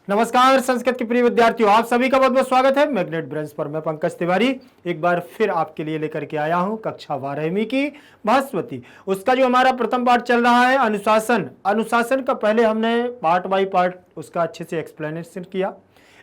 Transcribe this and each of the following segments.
नमस्कार संस्कृत के प्रिय विद्यार्थियों, आप सभी का बहुत बहुत स्वागत है मैग्नेट ब्रेन्स पर। मैं पंकज तिवारी एक बार फिर आपके लिए लेकर के आया हूं कक्षा 12वीं की भास्वती। उसका जो हमारा प्रथम पार्ट चल रहा है अनुशासन। अनुशासन का पहले हमने पार्ट बाय पार्ट उसका अच्छे से एक्सप्लेनेशन किया,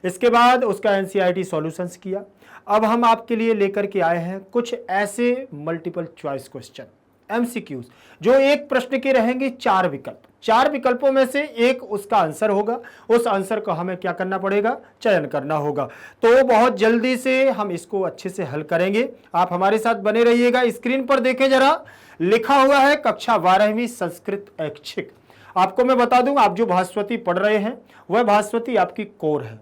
इसके बाद उसका एनसीईआरटी सॉल्यूशंस किया। अब हम आपके लिए लेकर के आए हैं कुछ ऐसे मल्टीपल चॉइस क्वेश्चन एमसीक्यूज, जो एक प्रश्न के रहेंगे चार विकल्प। चार विकल्पों में से एक उसका आंसर होगा, उस आंसर को हमें क्या करना पड़ेगा, चयन करना होगा। तो बहुत जल्दी से हम इसको अच्छे से हल करेंगे, आप हमारे साथ बने रहिएगा। स्क्रीन पर देखें जरा, लिखा हुआ है कक्षा 12वीं संस्कृत ऐच्छिक। आपको मैं बता दूं, आप जो भास्वती पढ़ रहे हैं वह भास्वती आपकी कोर है,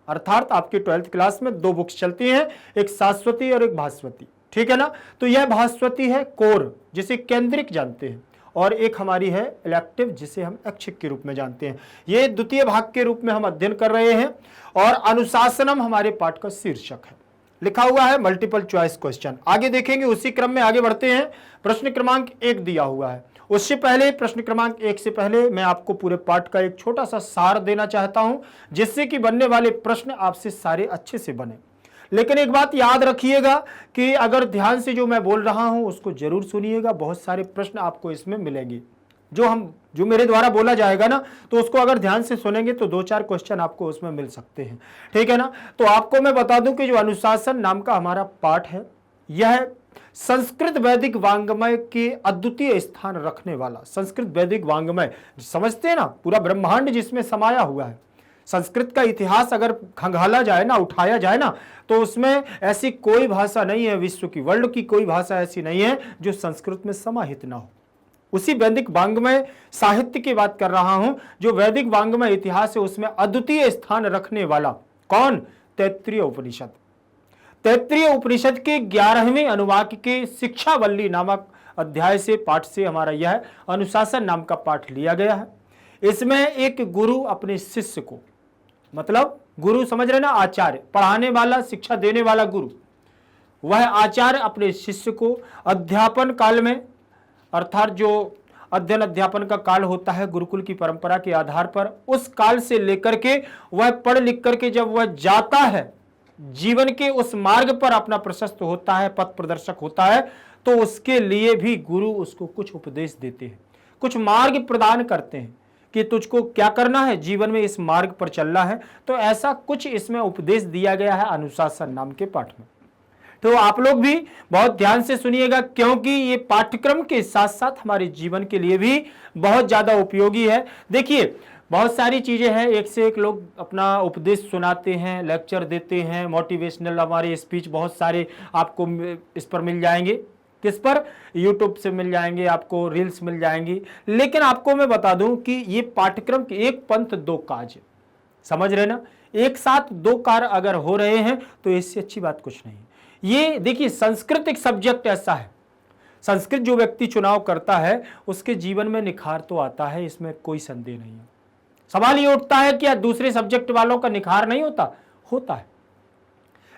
अर्थात आपकी 12th क्लास में दो बुक्स चलती हैं, एक शाश्वती और एक भास्वती, ठीक है ना। तो यह भास्वती है कोर, जिसे केंद्रिक जानते हैं, और एक हमारी है इलेक्टिव, जिसे हम ऐच्छिक के रूप में जानते हैं। ये द्वितीय भाग के रूप में हम अध्ययन कर रहे हैं और अनुशासनम हमारे पाठ का शीर्षक है। लिखा हुआ है मल्टीपल चॉइस क्वेश्चन। आगे देखेंगे, उसी क्रम में आगे बढ़ते हैं। प्रश्न क्रमांक 1 दिया हुआ है, उससे पहले प्रश्न क्रमांक 1 से पहले मैं आपको पूरे पाठ का एक छोटा सा सार देना चाहता हूं, जिससे कि बनने वाले प्रश्न आपसे सारे अच्छे से बने। लेकिन एक बात याद रखिएगा कि अगर ध्यान से जो मैं बोल रहा हूं उसको जरूर सुनिएगा। बहुत सारे प्रश्न आपको इसमें मिलेंगे, जो मेरे द्वारा बोला जाएगा ना, तो उसको अगर ध्यान से सुनेंगे तो 2-4 क्वेश्चन आपको उसमें मिल सकते हैं, ठीक है ना। तो आपको मैं बता दूं कि जो अनुशासन नाम का हमारा पाठ है, यह संस्कृत वैदिक वांग्मय के अद्वितीय स्थान रखने वाला, संस्कृत वैदिक वांग्मय समझते हैं ना, पूरा ब्रह्मांड जिसमें समाया हुआ है। संस्कृत का इतिहास अगर खंगाला जाए ना, उठाया जाए ना, तो उसमें ऐसी कोई भाषा नहीं है विश्व की, वर्ल्ड की कोई भाषा ऐसी नहीं है जो संस्कृत में समाहित ना हो। उसी वैदिक वांग्मय साहित्य की बात कर रहा हूं, जो वैदिक वांग्मय इतिहास है उसमें अद्वितीय स्थान रखने वाला कौन, तैत्तिरीय उपनिषद। तैत्तिरीय उपनिषद के 11वें अनुवाक के शिक्षावल्ली नामक अध्याय से, पाठ से हमारा यह अनुशासन नाम का पाठ लिया गया है। इसमें एक गुरु अपने शिष्य को, मतलब गुरु समझ रहे ना, आचार्य, पढ़ाने वाला, शिक्षा देने वाला गुरु, वह आचार्य अपने शिष्य को अध्यापन काल में, अर्थात जो अध्ययन अध्यापन का काल होता है गुरुकुल की परंपरा के आधार पर, उस काल से लेकर के वह पढ़ लिख करके जब वह जाता है, जीवन के उस मार्ग पर अपना प्रशस्त होता है, पथ प्रदर्शक होता है, तो उसके लिए भी गुरु उसको कुछ उपदेश देते हैं, कुछ मार्ग प्रदान करते हैं कि तुझको क्या करना है, जीवन में इस मार्ग पर चलना है। तो ऐसा कुछ इसमें उपदेश दिया गया है अनुशासन नाम के पाठ में। तो आप लोग भी बहुत ध्यान से सुनिएगा, क्योंकि ये पाठ्यक्रम के साथ साथ हमारे जीवन के लिए भी बहुत ज्यादा उपयोगी है। देखिए, बहुत सारी चीजें हैं, एक से एक लोग अपना उपदेश सुनाते हैं, लेक्चर देते हैं, मोटिवेशनल हमारे स्पीच बहुत सारे आपको इस पर मिल जाएंगे। किस पर, यूट्यूब से मिल जाएंगे, आपको रील्स मिल जाएंगी। लेकिन आपको मैं बता दूं कि ये पाठ्यक्रम के एक पंथ दो काज, समझ रहे ना, एक साथ दो कार्य अगर हो रहे हैं तो इससे अच्छी बात कुछ नहीं। ये देखिए, संस्कृत एक सब्जेक्ट ऐसा है, संस्कृत जो व्यक्ति चुनाव करता है उसके जीवन में निखार तो आता है, इसमें कोई संदेह नहीं है। सवाल ये उठता है कि दूसरे सब्जेक्ट वालों का निखार नहीं होता, होता है,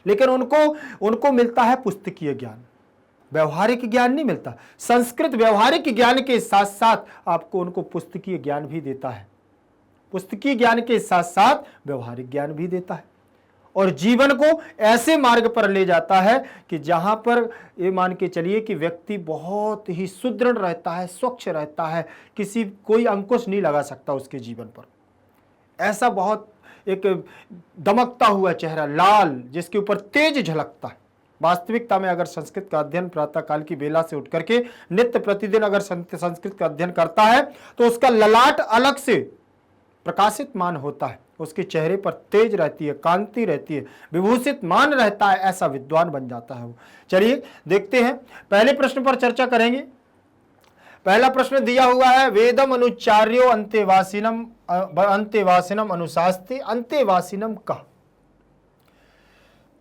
लेकिन उनको मिलता है पुस्तकीय ज्ञान, व्यवहारिक ज्ञान नहीं मिलता। संस्कृत व्यवहारिक ज्ञान के साथ साथ आपको उनको पुस्तकीय ज्ञान भी देता है, पुस्तकीय ज्ञान के साथ साथ व्यवहारिक ज्ञान भी देता है, और जीवन को ऐसे मार्ग पर ले जाता है कि जहां पर ये मान के चलिए कि व्यक्ति बहुत ही सुदृढ़ रहता है, स्वच्छ रहता है, कोई अंकुश नहीं लगा सकता उसके जीवन पर। ऐसा बहुत एक दमकता हुआ चेहरा, लाल, जिसके ऊपर तेज झलकता है। वास्तविकता में अगर संस्कृत का अध्ययन प्रातः काल की बेला से उठ करके नित्य प्रतिदिन अगर संस्कृत का अध्ययन करता है तो उसका ललाट अलग से प्रकाशित मान होता है, उसके चेहरे पर तेज रहती है, कांति रहती है, विभूषित मान रहता है, ऐसा विद्वान बन जाता है वो। चलिए देखते हैं, पहले प्रश्न पर चर्चा करेंगे। पहला प्रश्न दिया हुआ है, वेदम अनुचार्यो अंतेवासिनम अनुशास्ति अंतेवासिनम कः।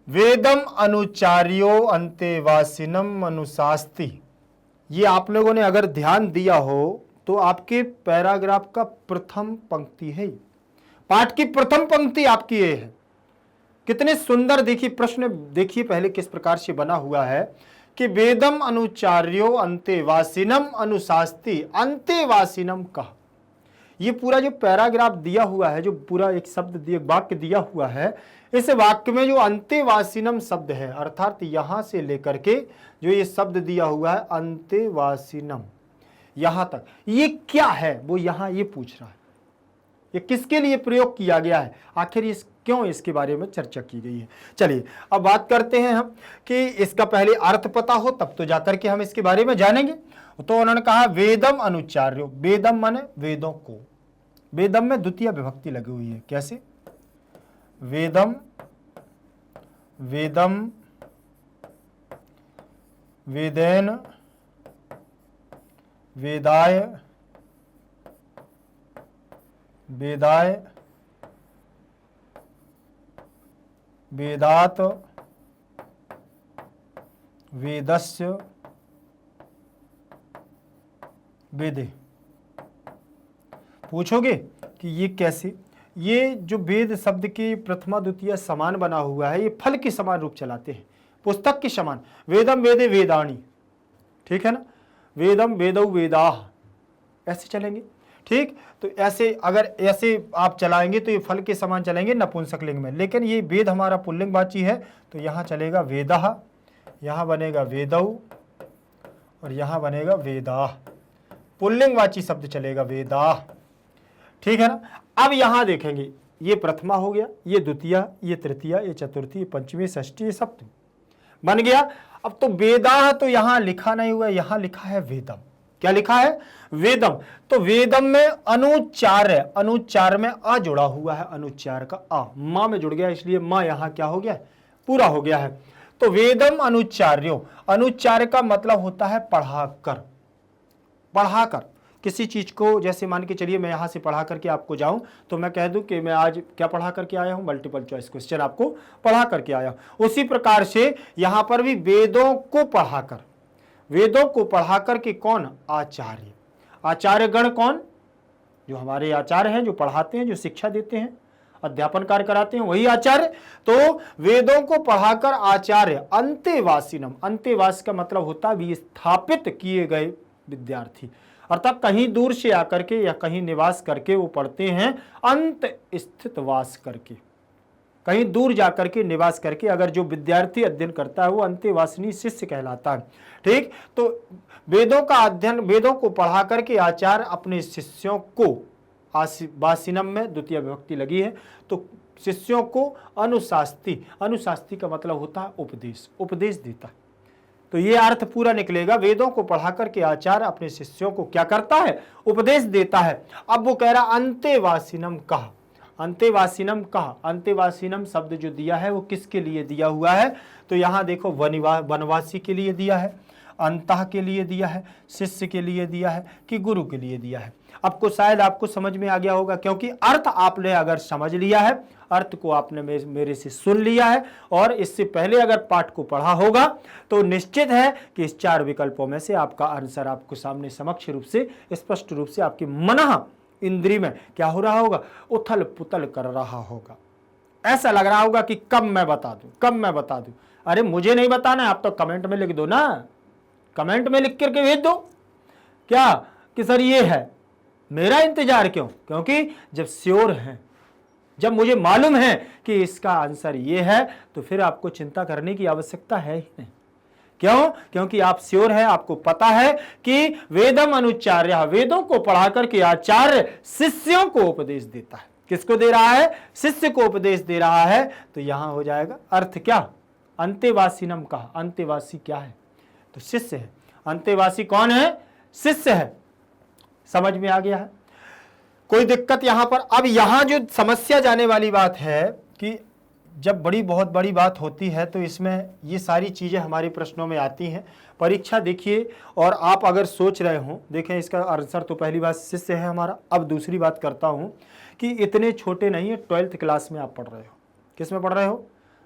वेदम अनुचार्यो अंतेवासिनम अनुशास्ति, ये आप लोगों ने अगर ध्यान दिया हो तो आपके पैराग्राफ का प्रथम पंक्ति है, पाठ की प्रथम पंक्ति आपकी ये है। कितने सुंदर, देखिए प्रश्न देखिए पहले किस प्रकार से बना हुआ है कि वेदम अनुचार्यो अंतेवासिनम अनुशास्ति अंतेवासिनम कः। ये पूरा जो पैराग्राफ दिया हुआ है, जो पूरा एक शब्द दिया, वाक्य दिया हुआ है, इस वाक्य में जो अंतेवासिनम शब्द है, अर्थात यहां से लेकर के जो ये शब्द दिया हुआ है अंतेवासिनम, यहां तक ये क्या है वो यहां ये पूछ रहा है, ये किसके लिए प्रयोग किया गया है, आखिर इस क्यों इसके बारे में चर्चा की गई है। चलिए अब बात करते हैं हम कि इसका पहले अर्थ पता हो तब तो जाकर के हम इसके बारे में जानेंगे। तो उन्होंने कहा वेदम अनुच्चार्यो, वेदम माने वेदों को, वेदम में द्वितीय विभक्ति लगी हुई है, कैसे, वेदम, वेदम, वेदेन, वेदाय, वेदाय, वेदात, वेदस्य, वेदे। पूछोगे कि ये कैसे, ये जो वेद शब्द के प्रथमा द्वितीय समान बना हुआ है, ये फल के समान रूप चलाते हैं, पुस्तक के समान, वेदम वेदे वेदाणी, ठीक है ना, वेदम वेदौ वेदाः, ऐसे चलेंगे, ठीक। तो ऐसे अगर ऐसे आप चलाएंगे तो ये फल के समान चलेंगे नपुंसक लिंग में, लेकिन ये वेद हमारा पुल्लिंगवाची है तो यहाँ चलेगा वेदः, यहाँ बनेगा वेदौ और यहाँ बनेगा वेदाः, पुल्लिंगवाची शब्द चलेगा वेदाः, ठीक है ना। अब यहाँ देखेंगे ये प्रथमा हो गया, ये द्वितीय, ये तृतीय, ये चतुर्थी, ये पंचमी, षष्ठी, ये सप्तमी बन गया। अब तो वेदाः तो यहाँ लिखा नहीं हुआ, यहाँ लिखा है वेदम, क्या लिखा है, वेदम। तो वेदम में अनुच्चार है, अनुच्चार में आ जुड़ा हुआ है, अनुच्चार का आ मां में जुड़ गया, इसलिए मां यहां क्या हो गया, पूरा हो गया है। तो वेदम अनुच्चार्यो, अनुच्चार का मतलब होता है पढ़ाकर, पढ़ाकर किसी चीज को, जैसे मान के चलिए मैं यहां से पढ़ा करके आपको जाऊं तो मैं कह दूं कि मैं आज क्या पढ़ा करके आया हूं, मल्टीपल चॉइस क्वेश्चन आपको पढ़ा करके आया हूं। उसी प्रकार से यहां पर भी वेदों को पढ़ाकर, वेदों को पढ़ाकर के कौन, आचार्य, आचार्य गण कौन, जो हमारे आचार्य हैं, जो पढ़ाते हैं, जो शिक्षा देते हैं, अध्यापन कार्य कराते हैं, वही आचार्य। तो वेदों को पढ़ाकर आचार्य, अंतेवासिनम, अंतेवास का मतलब होता है विस्थापित किए गए विद्यार्थी, अर्थात कहीं दूर से आकर के या कहीं निवास करके वो पढ़ते हैं, अंत स्थित वास करके, कहीं दूर जाकर के निवास करके अगर जो विद्यार्थी अध्ययन करता है वो अंतेवासिनी शिष्य कहलाता है, ठीक। तो वेदों का अध्ययन, वेदों को पढ़ा करके आचार्य अपने शिष्यों को, वासिनम में द्वितीय विभक्ति लगी है तो शिष्यों को अनुशास्ति, अनुशास्ति का मतलब होता है उपदेश, उपदेश देता है। तो ये अर्थ पूरा निकलेगा, वेदों को पढ़ा करके आचार्य अपने शिष्यों को क्या करता है, उपदेश देता है। अब वो कह रहा अंतेवासिनम कहा, अंतेवासिनम कहा, अंतेवासिनम शब्द जो दिया है वो किसके लिए दिया हुआ है, तो यहां देखो वनवासी के लिए दिया है, अंतः के लिए दिया है, शिष्य के लिए दिया है कि गुरु के लिए दिया है। आपको शायद आपको समझ में आ गया होगा, क्योंकि अर्थ आपने अगर समझ लिया है, अर्थ को आपने मेरे से सुन लिया है और इससे पहले अगर पाठ को पढ़ा होगा तो निश्चित है कि इस चार विकल्पों में से आपका आंसर आपको सामने समक्ष रूप से, स्पष्ट रूप से आपकी मनः इंद्री में क्या हो रहा होगा, उथल पुथल कर रहा होगा। ऐसा लग रहा होगा कि कब मैं बता दूं, कब मैं बता दूं। अरे मुझे नहीं बताना है, आप तो कमेंट में लिख दो ना, कमेंट में लिख करके भेज दो क्या कि सर ये है, मेरा इंतजार क्यों, क्योंकि जब श्योर है, जब मुझे मालूम है कि इसका आंसर ये है तो फिर आपको चिंता करने की आवश्यकता है ही नहीं। क्यों, क्योंकि आप श्योर है, आपको पता है कि वेदम अनुच्चार्य, वेदों को पढ़ा करके आचार्य शिष्यों को उपदेश देता है। किसको दे रहा है, शिष्य को उपदेश दे रहा है। तो यहां हो जाएगा अर्थ क्या, अंतेवासिनम कहा, अंतेवासी क्या है, तो शिष्य है। अंतेवासी कौन है, शिष्य है। समझ में आ गया है, कोई दिक्कत यहां पर। अब यहां जो समस्या जाने वाली बात है कि जब बहुत बड़ी बात होती है तो इसमें ये सारी चीजें हमारे प्रश्नों में आती हैं। परीक्षा देखिए, और आप अगर सोच रहे हो, देखें इसका आंसर तो पहली बात शिष्य है हमारा। अब दूसरी बात करता हूं कि इतने छोटे नहीं है, 12th क्लास में आप पढ़ रहे हो। किस में पढ़ रहे हो,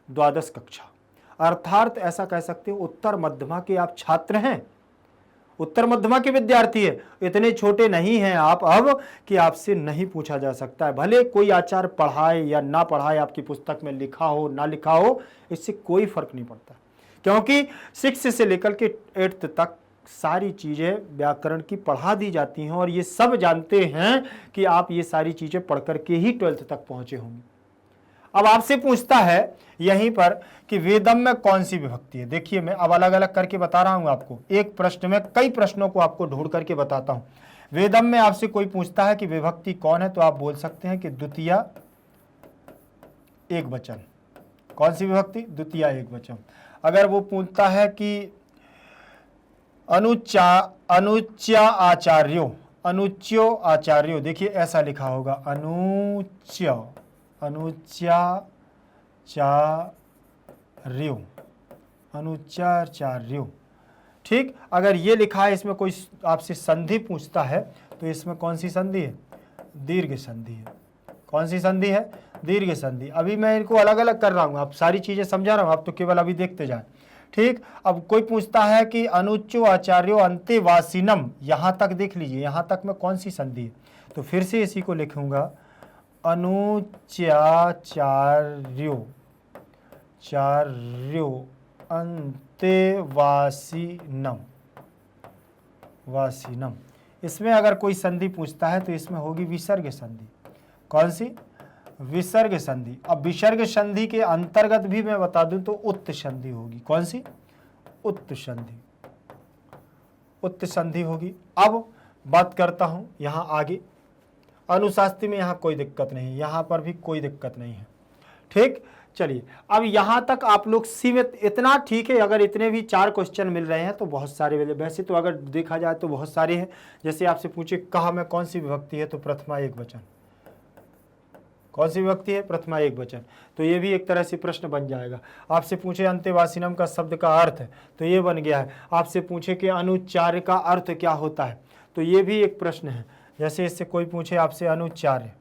द्वादश कक्षा, अर्थात ऐसा कह सकते हो उत्तर मध्यमा के आप छात्र हैं, उत्तर मध्यमा के विद्यार्थी है। इतने छोटे नहीं हैं आप अब कि आपसे नहीं पूछा जा सकता है। भले कोई आचार्य पढ़ाए या ना पढ़ाए, आपकी पुस्तक में लिखा हो ना लिखा हो, इससे कोई फर्क नहीं पड़ता, क्योंकि 6 से लेकर के 8th तक सारी चीज़ें व्याकरण की पढ़ा दी जाती हैं और ये सब जानते हैं कि आप ये सारी चीज़ें पढ़ करके ही 12th तक पहुंचे होंगे। अब आपसे पूछता है यहीं पर कि वेदम में कौन सी विभक्ति है। देखिए मैं अब अलग अलग करके बता रहा हूं आपको, एक प्रश्न में कई प्रश्नों को आपको ढूंढ करके बताता हूं। वेदम में आपसे कोई पूछता है कि विभक्ति कौन है, तो आप बोल सकते हैं कि द्वितीया एक वचन। कौन सी विभक्ति? द्वितीया एक वचन। अगर वो पूछता है कि अनुच्य आचार्यो, देखिए ऐसा लिखा होगा अनुच्याचार्यो। ठीक, अगर ये लिखा है, इसमें कोई आपसे संधि पूछता है तो इसमें कौन सी संधि है? दीर्घ संधि है। कौन सी संधि है? दीर्घ संधि। अभी मैं इनको अलग अलग कर रहा हूं, आप सारी चीजें समझा रहा हूं, आप तो केवल अभी देखते जाए। ठीक, अब कोई पूछता है कि अनुच्चो आचार्यो अंतेवासिनम, यहां तक देख लीजिए, यहां तक में कौन सी संधि है, तो फिर से इसी को लिखूंगा चार्यो वासिनम। इसमें अगर कोई संधि पूछता है तो इसमें होगी विसर्ग संधि। कौन सी? विसर्ग संधि। अब विसर्ग संधि के अंतर्गत भी मैं बता दूं तो उत्त संधि होगी। कौन सी? उत्त संधि होगी। अब बात करता हूं यहां आगे, अनुशास्त्री में यहां कोई दिक्कत नहीं, यहां पर भी कोई दिक्कत नहीं है। ठीक, चलिए अब यहां तक आप लोग सीमित, इतना ठीक है। अगर इतने भी 4 क्वेश्चन मिल रहे हैं तो बहुत सारे, वैसे तो अगर देखा जाए तो बहुत सारे हैं। जैसे आपसे पूछे कहा में कौन सी विभक्ति है, तो प्रथमा एक वचन। कौन सी विभक्ति है? प्रथमा एक वचन। तो ये भी एक तरह से प्रश्न बन जाएगा। आपसे पूछे अंतेवासिनम का शब्द का अर्थ, तो ये बन गया है। आपसे पूछे कि अनुच्चार्य का अर्थ क्या होता है, तो ये भी एक प्रश्न है। जैसे इससे कोई पूछे आपसे अनुच्याचार्य,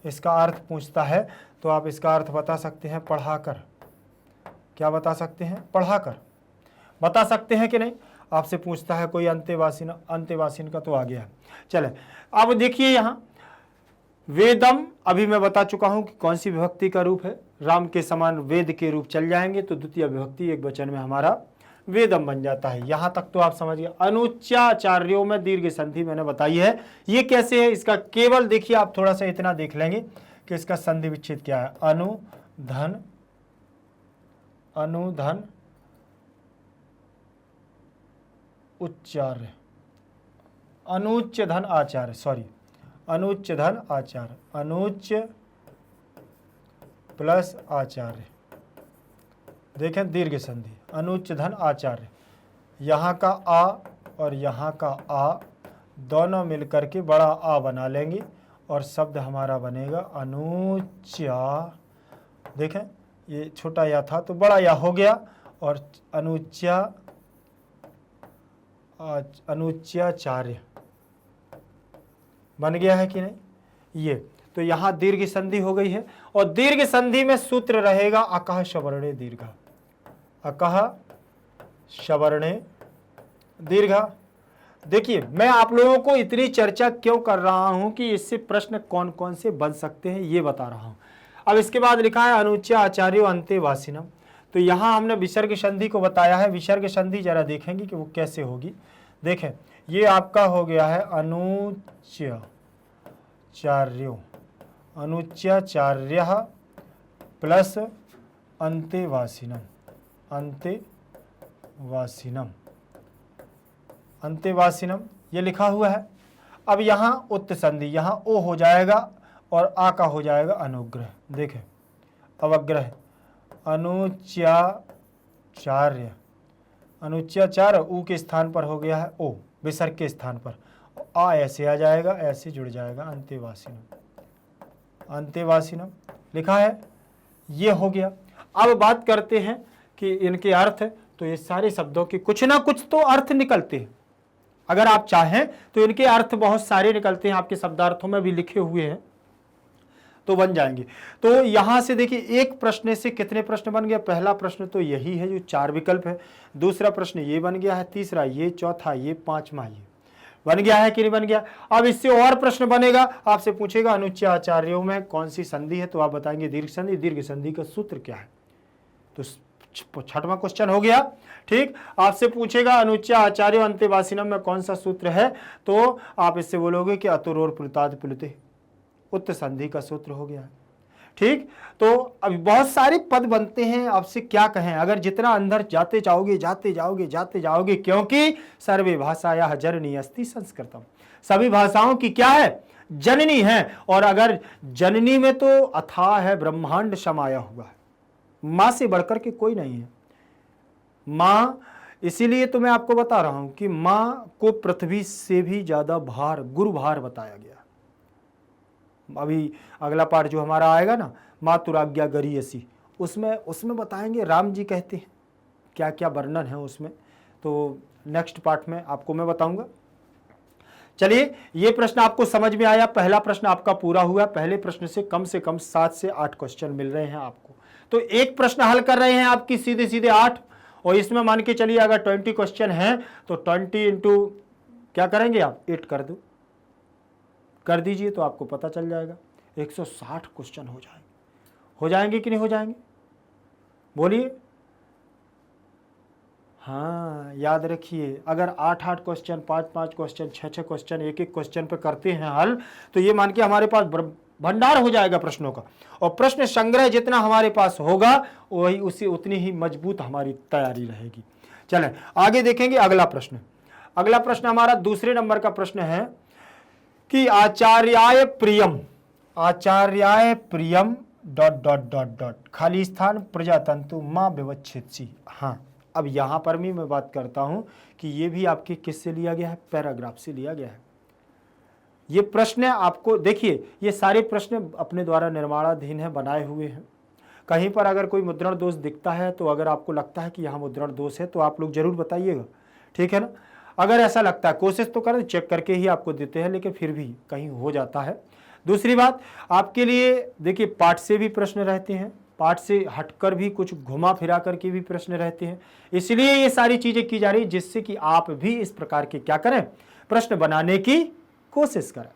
इसका अर्थ पूछता है, तो आप इसका अर्थ बता सकते हैं पढ़ाकर। क्या बता सकते हैं? पढ़ाकर बता सकते हैं कि नहीं? आपसे पूछता है कोई अंतेवासिन का, तो आ गया। चले अब देखिए यहाँ वेदम, अभी मैं बता चुका हूं कि कौन सी विभक्ति का रूप है। राम के समान वेद के रूप चल जाएंगे तो द्वितीय विभक्ति एक वचन में हमारा वेदम बन जाता है। यहां तक तो आप समझिए। अनुच्याचार्यों में दीर्घ संधि मैंने बताई है। ये कैसे है इसका, केवल देखिए आप थोड़ा सा इतना देख लेंगे कि इसका संधि विच्छेद क्या है। अनुधन उच्चार्य, अनुच्च धन आचार्य, सॉरी अनुच्च धन आचार्य, अनुच्च प्लस आचार्य। देखें दीर्घ संधि, अनुच्च धन आचार्य। यहाँ का आ और यहाँ का आ दोनों मिलकर के बड़ा आ बना लेंगे और शब्द हमारा बनेगा अनुच्या। देखें ये छोटा या था तो बड़ा या हो गया, और अनुच्याचार्य बन गया है कि नहीं? ये तो यहाँ दीर्घ संधि हो गई है। और दीर्घ संधि में सूत्र रहेगा अकह शवर्णे दीर्घ, अकह शवर्णे दीर्घ। देखिए मैं आप लोगों को इतनी चर्चा क्यों कर रहा हूं कि इससे प्रश्न कौन कौन से बन सकते हैं ये बता रहा हूं। अब इसके बाद लिखा है अनुच्य आचार्यो अंतेवासिनम, तो यहां हमने विसर्ग संधि को बताया है। विसर्ग संधि जरा देखेंगे कि वो कैसे होगी। देखें ये आपका हो गया है अनुच्याचार्य प्लस अंतेवासिनम ये लिखा हुआ है। अब यहाँ उत्त संधि, यहाँ ओ हो जाएगा और आ का हो जाएगा अनुग्रह। देखें अवग्रह, अनुच्याचार्य ऊ के स्थान पर हो गया है ओ, विसर्ग के स्थान पर। आ ऐसे आ जाएगा, ऐसे जुड़ जाएगा अंतेवासिनम लिखा है, ये हो गया। अब बात करते हैं कि इनके अर्थ, तो ये सारे शब्दों के कुछ ना कुछ तो अर्थ निकलते हैं। अगर आप चाहें तो इनके अर्थ बहुत सारे निकलते हैं, आपके शब्दार्थों में भी लिखे हुए हैं, तो बन जाएंगे। तो यहां से देखिए एक प्रश्न से कितने प्रश्न बन गया। पहला प्रश्न तो यही है जो 4 विकल्प है, दूसरा प्रश्न ये बन गया है, तीसरा ये, चौथा ये, पांचवा ये बन गया है कि नहीं बन गया। अब इससे और प्रश्न बनेगा, आपसे पूछेगा अनुच्य आचार्यों में कौन सी संधि है, तो आप बताएंगे दीर्घ संधि। दीर्घ संधि का सूत्र क्या है, तो छठवां क्वेश्चन हो गया। ठीक, आपसे पूछेगा अनुच्चा आचार्य अंत्यवासिनम में कौन सा सूत्र है, तो आप इससे बोलोगे कि अतुरोर प्लुताद प्लुते, उत्तर संधि का सूत्र हो गया। ठीक, तो अभी बहुत सारे पद बनते हैं, आपसे क्या कहें, अगर जितना अंदर जाते जाओगे, क्योंकि सर्वे भाषाया जननी अस्ति संस्कृतम, सभी भाषाओं की क्या है, जननी है। और अगर जननी में तो अथाह है, ब्रह्मांड समाया हुआ है, मां से बढ़कर के कोई नहीं है। मां, इसीलिए तो मैं आपको बता रहा हूं कि मां को पृथ्वी से भी ज्यादा भार, गुरु भार बताया गया। अभी अगला पार्ट जो हमारा आएगा ना, मातुराज्ञा गरीयसी, उसमें बताएंगे राम जी कहते हैं क्या क्या वर्णन है उसमें, तो नेक्स्ट पार्ट में आपको मैं बताऊंगा। चलिए, ये प्रश्न आपको समझ में आया, पहला प्रश्न आपका पूरा हुआ। पहले प्रश्न से कम 7 से 8 क्वेश्चन मिल रहे हैं आपको, तो एक प्रश्न हल कर रहे हैं आपकी सीधे सीधे 8, और इसमें मान के चलिए अगर 20 क्वेश्चन हैं तो 20 इंटू क्या करेंगे आप, 8 कर दीजिए, तो आपको पता चल जाएगा 160 क्वेश्चन हो जाएंगे कि नहीं हो जाएंगे, बोलिए। हाँ, याद रखिए, अगर 8 क्वेश्चन, 5 क्वेश्चन, 6 क्वेश्चन, एक क्वेश्चन पे करते हैं हल, तो ये मान के हमारे पास भंडार हो जाएगा प्रश्नों का, और प्रश्न संग्रह जितना हमारे पास होगा वही उतनी ही मजबूत हमारी तैयारी रहेगी। चलें आगे देखेंगे अगला प्रश्न। अगला प्रश्न हमारा दूसरे नंबर का प्रश्न है कि आचार्याय प्रियम ... खाली स्थान प्रजातंतु मां विवच्छेदसी। हाँ, अब यहां पर भी मैं बात करता हूं कि ये भी आपके किससे लिया गया है, पैराग्राफ से लिया गया है। ये प्रश्न आपको देखिए, ये सारे प्रश्न अपने द्वारा निर्माणाधीन है, बनाए हुए हैं। कहीं पर अगर कोई मुद्रण दोष दिखता है, तो अगर आपको लगता है कि यहाँ मुद्रण दोष है तो आप लोग जरूर बताइएगा, ठीक है ना। अगर ऐसा लगता है, कोशिश तो करें, चेक करके ही आपको देते हैं, लेकिन फिर भी कहीं हो जाता है। दूसरी बात आपके लिए देखिए, पाठ से भी प्रश्न रहते हैं, पाठ से हटकर भी कुछ घुमा फिरा करके भी प्रश्न रहते हैं, इसलिए ये सारी चीजें की जा रही है जिससे कि आप भी इस प्रकार के क्या करें, प्रश्न बनाने की कोशिश करें।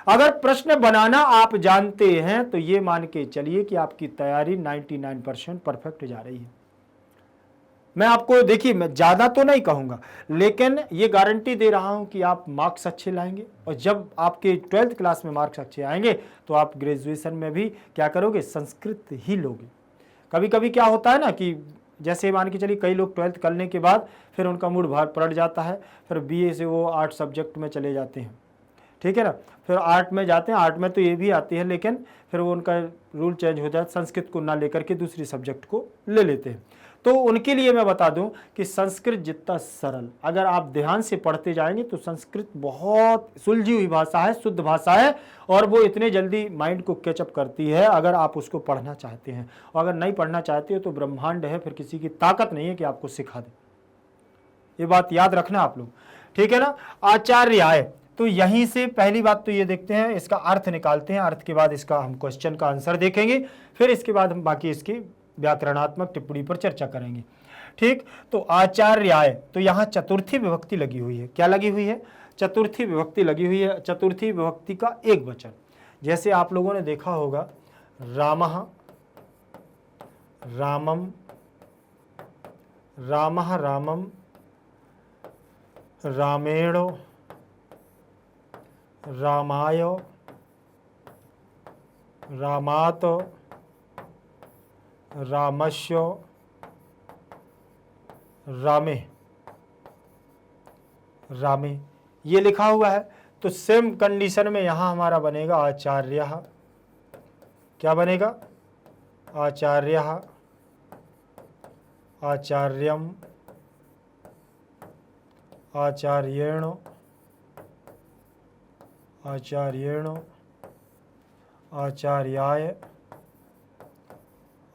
अगर प्रश्न बनाना आप जानते हैं तो ये मान के चलिए कि आपकी तैयारी 99% परफेक्ट जा रही है। मैं आपको देखिए, मैं ज्यादा तो नहीं कहूंगा, लेकिन ये गारंटी दे रहा हूं कि आप मार्क्स अच्छे लाएंगे, और जब आपके 12th क्लास में मार्क्स अच्छे आएंगे तो आप ग्रेजुएशन में भी क्या करोगे, संस्कृत ही लोगे। कभी कभी क्या होता है ना कि जैसे मान के चलिए कई लोग 12th करने के बाद फिर उनका मूड पलट जाता है, फिर BA से वो 8 सब्जेक्ट में चले जाते हैं, ठीक है ना, फिर 8 में जाते हैं, 8 में तो ये भी आती है, लेकिन फिर वो उनका रूल चेंज हो जाता है, संस्कृत को ना लेकर के दूसरी सब्जेक्ट को ले लेते हैं। तो उनके लिए मैं बता दूं कि संस्कृत जितना सरल, अगर आप ध्यान से पढ़ते जाएंगे तो संस्कृत बहुत सुलझी हुई भाषा है, शुद्ध भाषा है, और वो इतने जल्दी माइंड को कैचअप करती है अगर आप उसको पढ़ना चाहते हैं। और अगर नहीं पढ़ना चाहते हो तो ब्रह्मांड है, फिर किसी की ताकत नहीं है कि आपको सिखा दे। ये बात याद रखना आप लोग, ठीक है ना। आचार्याय, तो यहीं से पहली बात तो ये देखते हैं, इसका अर्थ निकालते हैं, अर्थ के बाद इसका हम क्वेश्चन का आंसर देखेंगे, फिर इसके बाद हम बाकी इसकी व्याकरणात्मक टिप्पणी पर चर्चा करेंगे। ठीक, तो आचार्याय, तो यहाँ चतुर्थी विभक्ति लगी हुई है। क्या लगी हुई है, चतुर्थी विभक्ति लगी हुई है। चतुर्थी विभक्ति का एक वचन, जैसे आप लोगों ने देखा होगा, रामः, रामम, रामः रामम, रामेणो, रामाय, रामात, रामस्य, रामे, रामे, ये लिखा हुआ है। तो सेम कंडीशन में यहां हमारा बनेगा आचार्यः। क्या बनेगा, आचार्यः, आचार्यम, आचार्येण, आचार्येण, आचार्याय,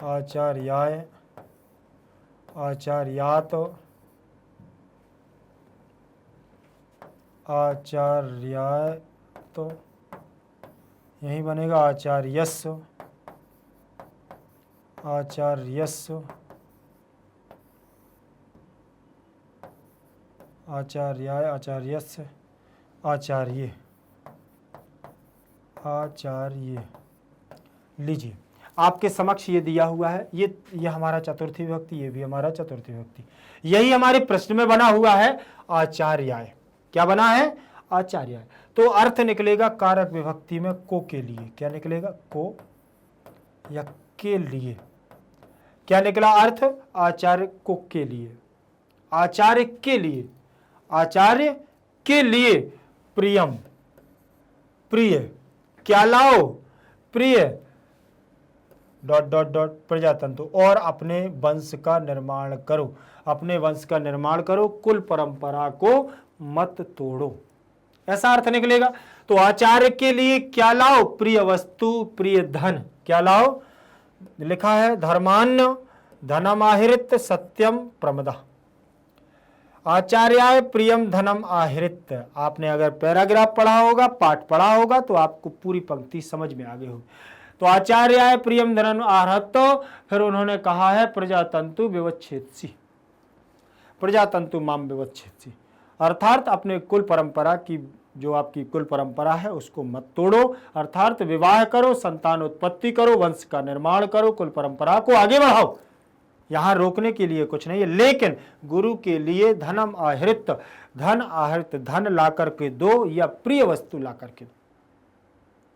आचार्याय, आचार्यात, आचार्याय, तो यही बनेगा आचार्यस्व, आचार्यस्व, आचार्याय, आचार्यस्य, आचार्य, आचार्य। लीजिए आपके समक्ष ये दिया हुआ है, ये हमारा चतुर्थी विभक्ति, ये भी हमारा चतुर्थी विभक्ति, यही हमारे प्रश्न में बना हुआ है आचार्याय। क्या बना है? आचार्याय। तो अर्थ निकलेगा कारक विभक्ति में को के लिए। क्या निकलेगा? को या के लिए। क्या निकला अर्थ? आचार्य को के लिए, आचार्य के लिए, आचार्य के लिए प्रियम, प्रिय। क्या लाओ? प्रिय डॉट डॉट डॉट प्रजातंतु, और अपने वंश का निर्माण करो, अपने वंश का निर्माण करो, कुल परंपरा को मत तोड़ो, ऐसा अर्थ निकलेगा। तो आचार्य के लिए क्या लाओ? प्रिय वस्तु, प्रिय धन। क्या लाओ? लिखा है धर्मान्न धनमाहृत सत्यम प्रमदा। आचार्याय प्रियम धनम आहृत। आपने अगर पैराग्राफ पढ़ा होगा, पाठ पढ़ा होगा, तो आपको पूरी पंक्ति समझ में आ गई होगी। तो आचार्याय प्रियम धनम आहृत, फिर उन्होंने कहा है प्रजातंतु विवच्छेदसी, प्रजातंतु माम विवच्छेदसी, अर्थात अपने कुल परंपरा की, जो आपकी कुल परंपरा है उसको मत तोड़ो, अर्थात विवाह करो, संतान उत्पत्ति करो, वंश का निर्माण करो, कुल परंपरा को आगे बढ़ाओ। यहां रोकने के लिए कुछ नहीं है, लेकिन गुरु के लिए धनम आहृत, धन आहृत, धन ला करके दो या प्रिय वस्तु ला करके दो,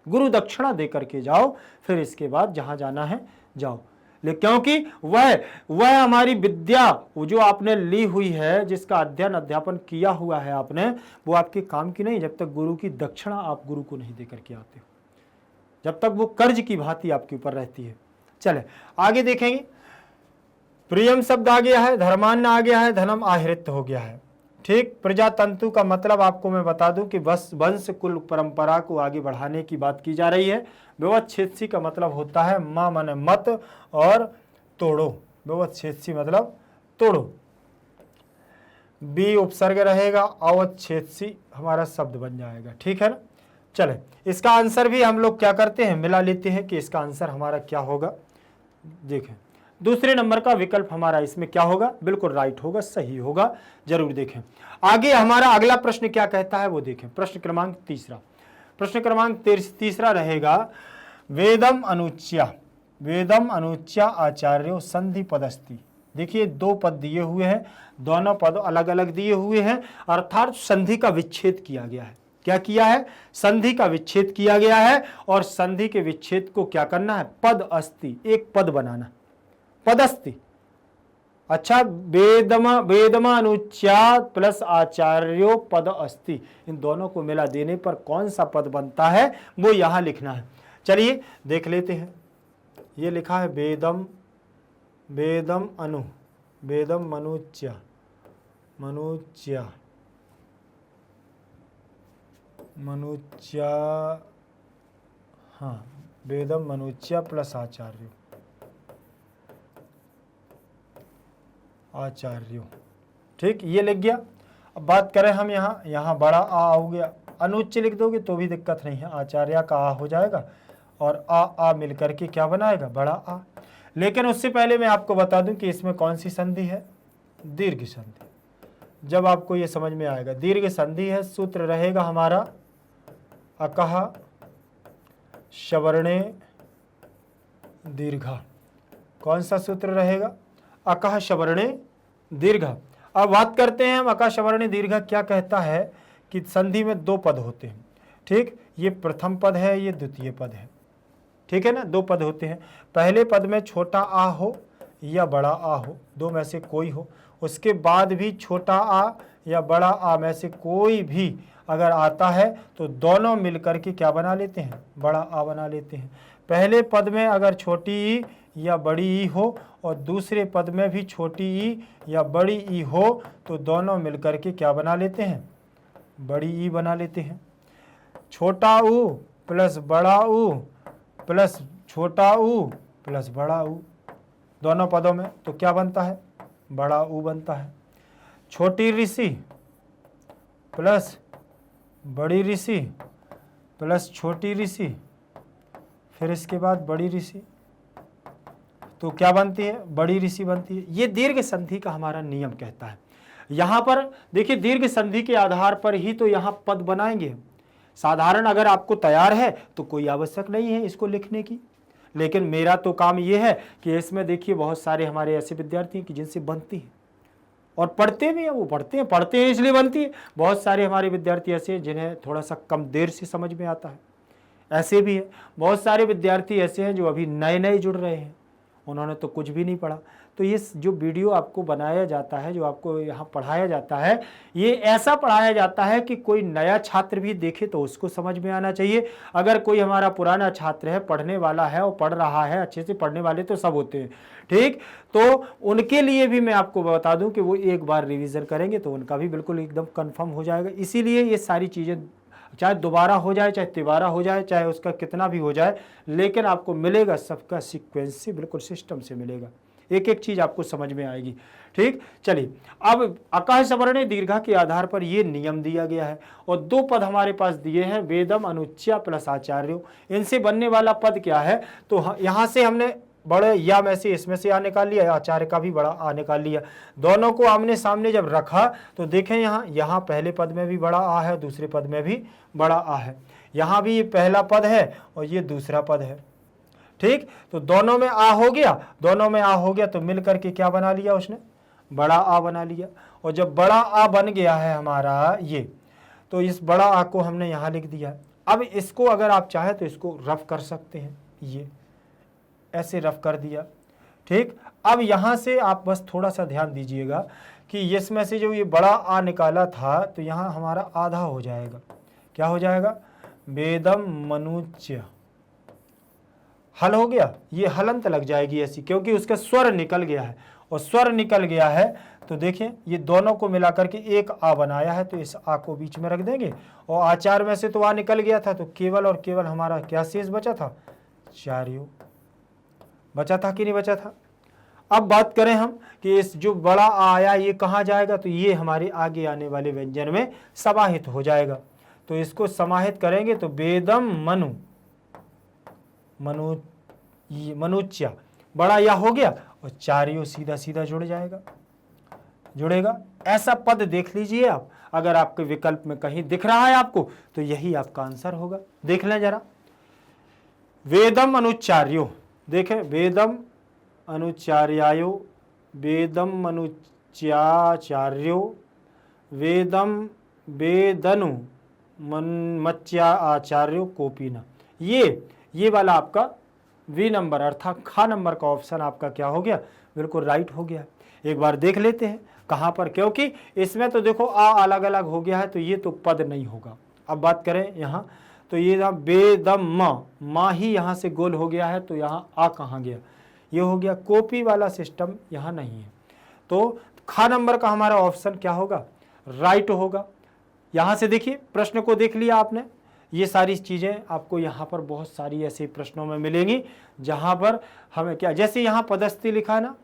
गुरु दक्षिणा दे करके जाओ, फिर इसके बाद जहां जाना है जाओ। क्योंकि वह हमारी विद्या, वो जो आपने ली हुई है, जिसका अध्ययन अध्यापन किया हुआ है आपने, वो आपके काम की नहीं जब तक गुरु की दक्षिणा आप गुरु को नहीं दे करके आते हो, जब तक वो कर्ज की भांति आपके ऊपर रहती है। चले आगे देखेंगे। प्रियम शब्द आ गया है, धर्मान्न आ गया है, धनम आहृत हो गया है। ठीक। प्रजातंतु का मतलब आपको मैं बता दूं कि बस वंश कुल परंपरा को आगे बढ़ाने की बात की जा रही है। विवच्छेदसी का मतलब होता है मा माने मत और तोड़ो, विवच्छेदसी मतलब तोड़ो। बी उपसर्ग रहेगा, अवच्छेदसी हमारा शब्द बन जाएगा। ठीक है ना। चले इसका आंसर भी हम लोग क्या करते हैं, मिला लेते हैं कि इसका आंसर हमारा क्या होगा। देखें दूसरे नंबर का विकल्प हमारा इसमें क्या होगा, बिल्कुल राइट होगा, सही होगा। जरूर देखें आगे हमारा अगला प्रश्न क्या कहता है वो देखें। प्रश्न क्रमांक तीसरा, प्रश्न क्रमांक तीसरा रहेगा वेदम अनुच्या, वेदम अनुच्या आचार्यो संधि पदस्ति। देखिए दो पद दिए हुए हैं, दोनों पद अलग अलग दिए हुए हैं, अर्थात संधि का विच्छेद किया गया है। क्या किया है? संधि का विच्छेद किया गया है। और संधि के विच्छेद को क्या करना है? पद अस्ति, एक पद बनाना, पदस्ति। अच्छा, वेदमा अनुच्या प्लस आचार्यो पद अस्ति, इन दोनों को मिला देने पर कौन सा पद बनता है वो यहां लिखना है। चलिए देख लेते हैं। ये लिखा है वेदम, वेदम अनु, वेदम मनुच्या, मनुच्या, मनुच्या, हाँ वेदम मनुच्या प्लस आचार्यो, आचार्यो। ठीक, ये लिख गया। अब बात करें हम यहाँ बड़ा आ हो गया, अनुच्च लिख दोगे तो भी दिक्कत नहीं है, आचार्य का आ हो जाएगा और आ मिल करके क्या बनाएगा? बड़ा आ। लेकिन उससे पहले मैं आपको बता दूं कि इसमें कौन सी संधि है? दीर्घ संधि। जब आपको ये समझ में आएगा दीर्घ संधि है, सूत्र रहेगा हमारा अकह शवर्णे दीर्घा। कौन सा सूत्र रहेगा? अकह शवर्णे दीर्घ। अब बात करते हैं हम अकह शवर्णे दीर्घ क्या कहता है कि संधि में दो पद होते हैं। ठीक, ये प्रथम पद है, ये द्वितीय पद है। ठीक है ना, दो पद होते हैं। पहले पद में छोटा आ हो या बड़ा आ हो, दो में से कोई हो। उसके बाद भी छोटा आ या बड़ा आ में से कोई भी अगर आता है तो दोनों मिलकर के क्या बना लेते हैं? बड़ा आ बना लेते हैं। पहले पद में अगर छोटी ई या बड़ी ई हो और दूसरे पद में भी छोटी ई या बड़ी ई हो तो दोनों मिलकर के क्या बना लेते हैं? बड़ी ई बना लेते हैं। छोटा ऊ प्लस बड़ा ऊ प्लस छोटा ऊ प्लस बड़ा ऊ, दोनों पदों में तो क्या बनता है? बड़ा ऊ बनता है। छोटी ऋषि प्लस बड़ी ऋषि प्लस छोटी ऋषि, फिर इसके बाद बड़ी ऋषि, तो क्या बनती है? बड़ी ऋषि बनती है। ये दीर्घ संधि का हमारा नियम कहता है। यहां पर देखिए दीर्घ संधि के आधार पर ही तो यहां पद बनाएंगे। साधारण अगर आपको तैयार है तो कोई आवश्यक नहीं है इसको लिखने की, लेकिन मेरा तो काम ये है कि इसमें देखिए बहुत सारे हमारे ऐसे विद्यार्थी हैं कि जिनसे बनती है और पढ़ते भी हैं, वो पढ़ते हैं इसलिए बनती है। बहुत सारे हमारे विद्यार्थी ऐसे हैं जिन्हें थोड़ा सा कम देर से समझ में आता है, ऐसे भी है। बहुत सारे विद्यार्थी ऐसे हैं जो अभी नए नए जुड़ रहे हैं, उन्होंने तो कुछ भी नहीं पढ़ा। तो ये जो वीडियो आपको बनाया जाता है, जो आपको यहाँ पढ़ाया जाता है, ये ऐसा पढ़ाया जाता है कि कोई नया छात्र भी देखे तो उसको समझ में आना चाहिए। अगर कोई हमारा पुराना छात्र है, पढ़ने वाला है और पढ़ रहा है, अच्छे से पढ़ने वाले तो सब होते हैं, ठीक, तो उनके लिए भी मैं आपको बता दूं कि वो एक बार रिवीजन करेंगे तो उनका भी बिल्कुल एकदम कन्फर्म हो जाएगा। इसीलिए ये सारी चीज़ें चाहे दोबारा हो जाए, चाहे तिबारा हो जाए, चाहे उसका कितना भी हो जाए, लेकिन आपको मिलेगा सबका सीक्वेंस से, बिल्कुल सिस्टम से मिलेगा, एक एक चीज आपको समझ में आएगी, ठीक। चलिए, अब अकाश सवर्ण दीर्घा के आधार पर ये नियम दिया गया है और दो पद हमारे पास दिए हैं, वेदम अनुच्च्या प्लस आचार्यो। इनसे बनने वाला पद क्या है, तो यहां से हमने बड़े या में से इसमें से आ निकाल लिया, आचार्य का भी बड़ा आ निकाल लिया। दोनों को आमने सामने जब रखा तो देखें यहाँ पहले पद में भी बड़ा आ है, दूसरे पद में भी बड़ा आ है। यहाँ भी ये पहला पद है और ये दूसरा पद है, ठीक। तो दोनों में आ हो गया, दोनों में आ हो गया तो मिल करके क्या बना लिया उसने, बड़ा आ बना लिया। और जब बड़ा आ बन गया है हमारा ये, तो इस बड़ा आ को हमने यहाँ लिख दिया। अब इसको अगर आप चाहे तो इसको रफ कर सकते हैं, ये ऐसे रफ कर दिया, ठीक। अब यहाँ से आप बस थोड़ा सा ध्यान दीजिएगा कि इसमें से जो ये बड़ा आ निकाला था तो यहाँ हमारा आधा हो जाएगा, क्या हो जाएगा, वेदम मनुच्य, हल हो गया, ये हलंत लग जाएगी ऐसी, क्योंकि उसका स्वर निकल गया है। और स्वर निकल गया है तो देखिए ये दोनों को मिलाकर के एक आ बनाया है, तो इस आ को बीच में रख देंगे। और आचार में से तो आ निकल गया था, तो केवल और केवल हमारा क्या शेष बचा था, चार्यो बचा था कि नहीं बचा था। अब बात करें हम कि इस जो बड़ा आ आया ये कहाँ जाएगा, तो ये हमारे आगे आने वाले व्यंजन में समाहित हो जाएगा। तो इसको समाहित करेंगे तो वेदम मनुच्य, बड़ा या हो गया और चार्यो सीधा सीधा जुड़ेगा। ऐसा पद देख लीजिए आप, अगर आपके विकल्प में कहीं दिख रहा है आपको तो यही आपका आंसर होगा। देख लें जरा, वेदम अनुच्चार्यो, देखें वेदम अनुच्चार्यायो, वेदम अनुच्चाचार्यो, वेदनु मच्चा आचार्यो कोपिना। ये वाला आपका वी नंबर अर्थात खा नंबर का ऑप्शन आपका क्या हो गया, बिल्कुल राइट हो गया। एक बार देख लेते हैं कहाँ पर, क्योंकि इसमें तो देखो आ अलग अलग हो गया है तो ये तो पद नहीं होगा। अब बात करें यहाँ, तो ये वेदम माँ ही यहाँ से गोल हो गया है, तो यहाँ आ कहाँ गया, ये हो गया। कॉपी वाला सिस्टम यहाँ नहीं है, तो खा नंबर का हमारा ऑप्शन क्या होगा, राइट होगा। यहाँ से देखिए प्रश्न को देख लिया आपने, ये सारी चीज़ें आपको यहाँ पर बहुत सारी ऐसे प्रश्नों में मिलेंगी जहाँ पर हमें क्या, जैसे यहाँ पदस्थि लिखा है ना,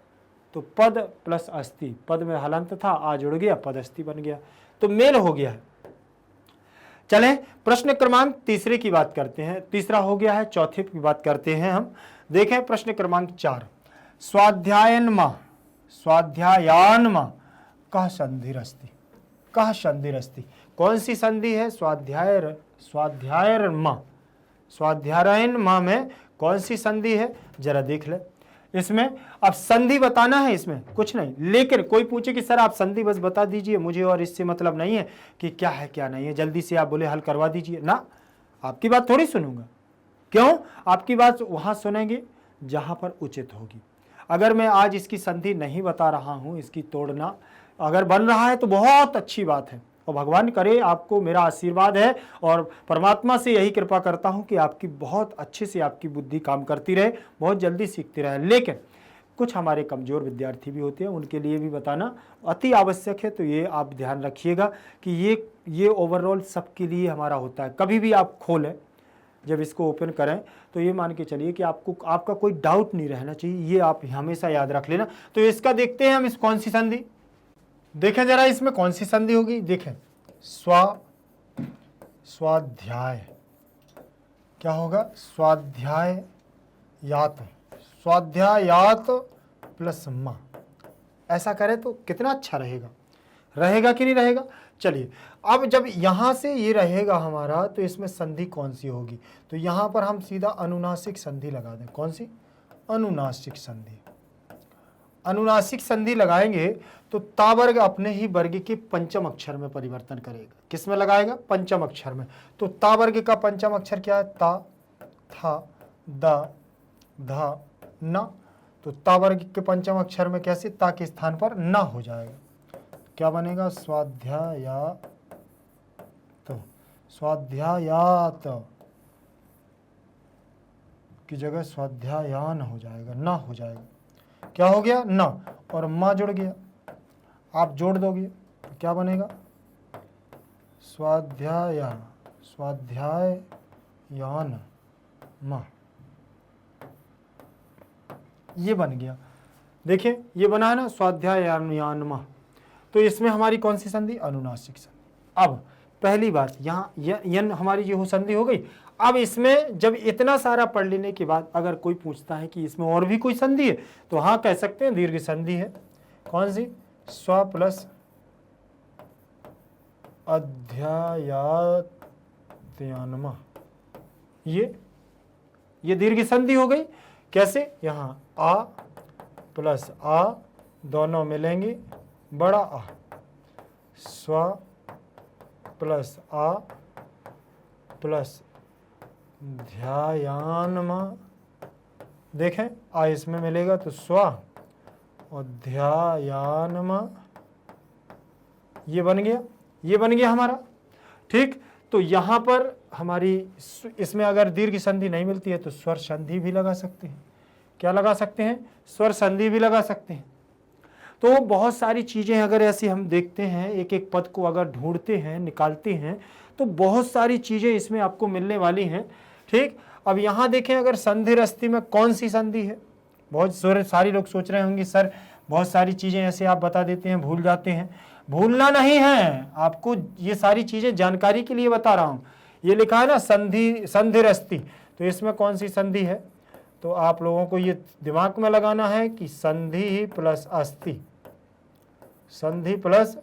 तो पद प्लस अस्थि, पद में हलंत था, आ जुड़ गया, पदस्थि बन गया, तो मेल हो गया है। चलें प्रश्न क्रमांक तीसरे की बात करते हैं, तीसरा हो गया है, चौथे की बात करते हैं हम। देखें प्रश्न क्रमांक 4, स्वाध्यायान्मा कह संधिरस्ति, कह संधिरस्ति, कौन सी संधि है, स्वाध्यायन माँ में कौन सी संधि है, जरा देख ले। इसमें अब संधि बताना है, इसमें कुछ नहीं, लेकिन कोई पूछे कि सर आप संधि बस बता दीजिए मुझे, और इससे मतलब नहीं है कि क्या है क्या नहीं है, जल्दी से आप बोले हल करवा दीजिए ना, आपकी बात थोड़ी सुनूंगा। क्यों, आपकी बात वहां सुनेंगे जहां पर उचित होगी। अगर मैं आज इसकी संधि नहीं बता रहा हूं, इसकी तोड़ना अगर बन रहा है तो बहुत अच्छी बात है, और भगवान करे आपको मेरा आशीर्वाद है, और परमात्मा से यही कृपा करता हूं कि आपकी बहुत अच्छे से आपकी बुद्धि काम करती रहे, बहुत जल्दी सीखती रहे। लेकिन कुछ हमारे कमज़ोर विद्यार्थी भी होते हैं, उनके लिए भी बताना अति आवश्यक है, तो ये आप ध्यान रखिएगा कि ये ओवरऑल सबके लिए हमारा होता है। कभी भी आप खोलें, जब इसको ओपन करें तो ये मान के चलिए कि आपका कोई डाउट नहीं रहना चाहिए, ये आप हमेशा याद रख लेना। तो इसका देखते हैं हम, इस कौन सी संधि, देखें जरा इसमें कौन सी संधि होगी, देखें स्वाध्याय, क्या होगा, स्वाध्यायात प्लस माँ, ऐसा करें तो कितना अच्छा रहेगा। रहेगा कि नहीं रहेगा। चलिए अब जब यहाँ से ये रहेगा हमारा तो इसमें संधि कौन सी होगी, तो यहाँ पर हम सीधा अनुनासिक संधि लगा दें। कौन सी? अनुनासिक संधि। अनुनासिक संधि लगाएंगे तो ता वर्ग अपने ही वर्ग के पंचम अक्षर में परिवर्तन करेगा। किस में लगाएगा? पंचम अक्षर में। तो ता वर्ग का पंचम अक्षर क्या है? ता, था, दा, धा, न। तो ता वर्ग के पंचम अक्षर में कैसे? ता के स्थान पर न हो जाएगा। क्या बनेगा? स्वाध्यायात। स्वाध्यायात की जगह स्वाध्यायान हो जाएगा, न हो जाएगा। क्या हो गया? न, और माँ जुड़ गया। आप जोड़ दोगे तो क्या बनेगा? स्वाध्यायान, स्वाध्यायान माँ, ये बन गया। देखिए ये बना है ना, स्वाध्यायान माँ। तो इसमें हमारी कौन सी संधि? अनुनासिक संधि। अब पहली बात यहाँ यन हमारी ये हो संधि हो गई। अब इसमें जब इतना सारा पढ़ लेने के बाद अगर कोई पूछता है कि इसमें और भी कोई संधि है तो हाँ कह सकते हैं दीर्घ संधि है। कौन सी? स्व प्लस अध्यायात्यानमा, ये दीर्घ संधि हो गई। कैसे? यहाँ आ प्लस आ दोनों मिलेंगे, बड़ा आ, स्व प्लस आ प्लस ध्यायानमा। देखें आ इसमें मिलेगा तो स्व और ध्यायानमा, ये बन गया हमारा। ठीक, तो यहाँ पर हमारी इसमें अगर दीर्घ संधि नहीं मिलती है तो स्वर संधि भी लगा सकते हैं। क्या लगा सकते हैं? स्वर संधि भी लगा सकते हैं। तो बहुत सारी चीज़ें अगर ऐसी हम देखते हैं, एक एक पद को अगर ढूंढते हैं, निकालते हैं, तो बहुत सारी चीज़ें इसमें आपको मिलने वाली हैं। ठीक, अब यहाँ देखें अगर संधि रस्ती में कौन सी संधि है। बहुत सारी लोग सोच रहे होंगे सर बहुत सारी चीज़ें ऐसे आप बता देते हैं, भूल जाते हैं। भूलना नहीं है, आपको ये सारी चीज़ें जानकारी के लिए बता रहा हूँ। ये लिखा है ना संधि रस्ती, तो इसमें कौन सी संधि है? तो आप लोगों को ये दिमाग में लगाना है कि संधि प्लस अस्ति, संधि प्लस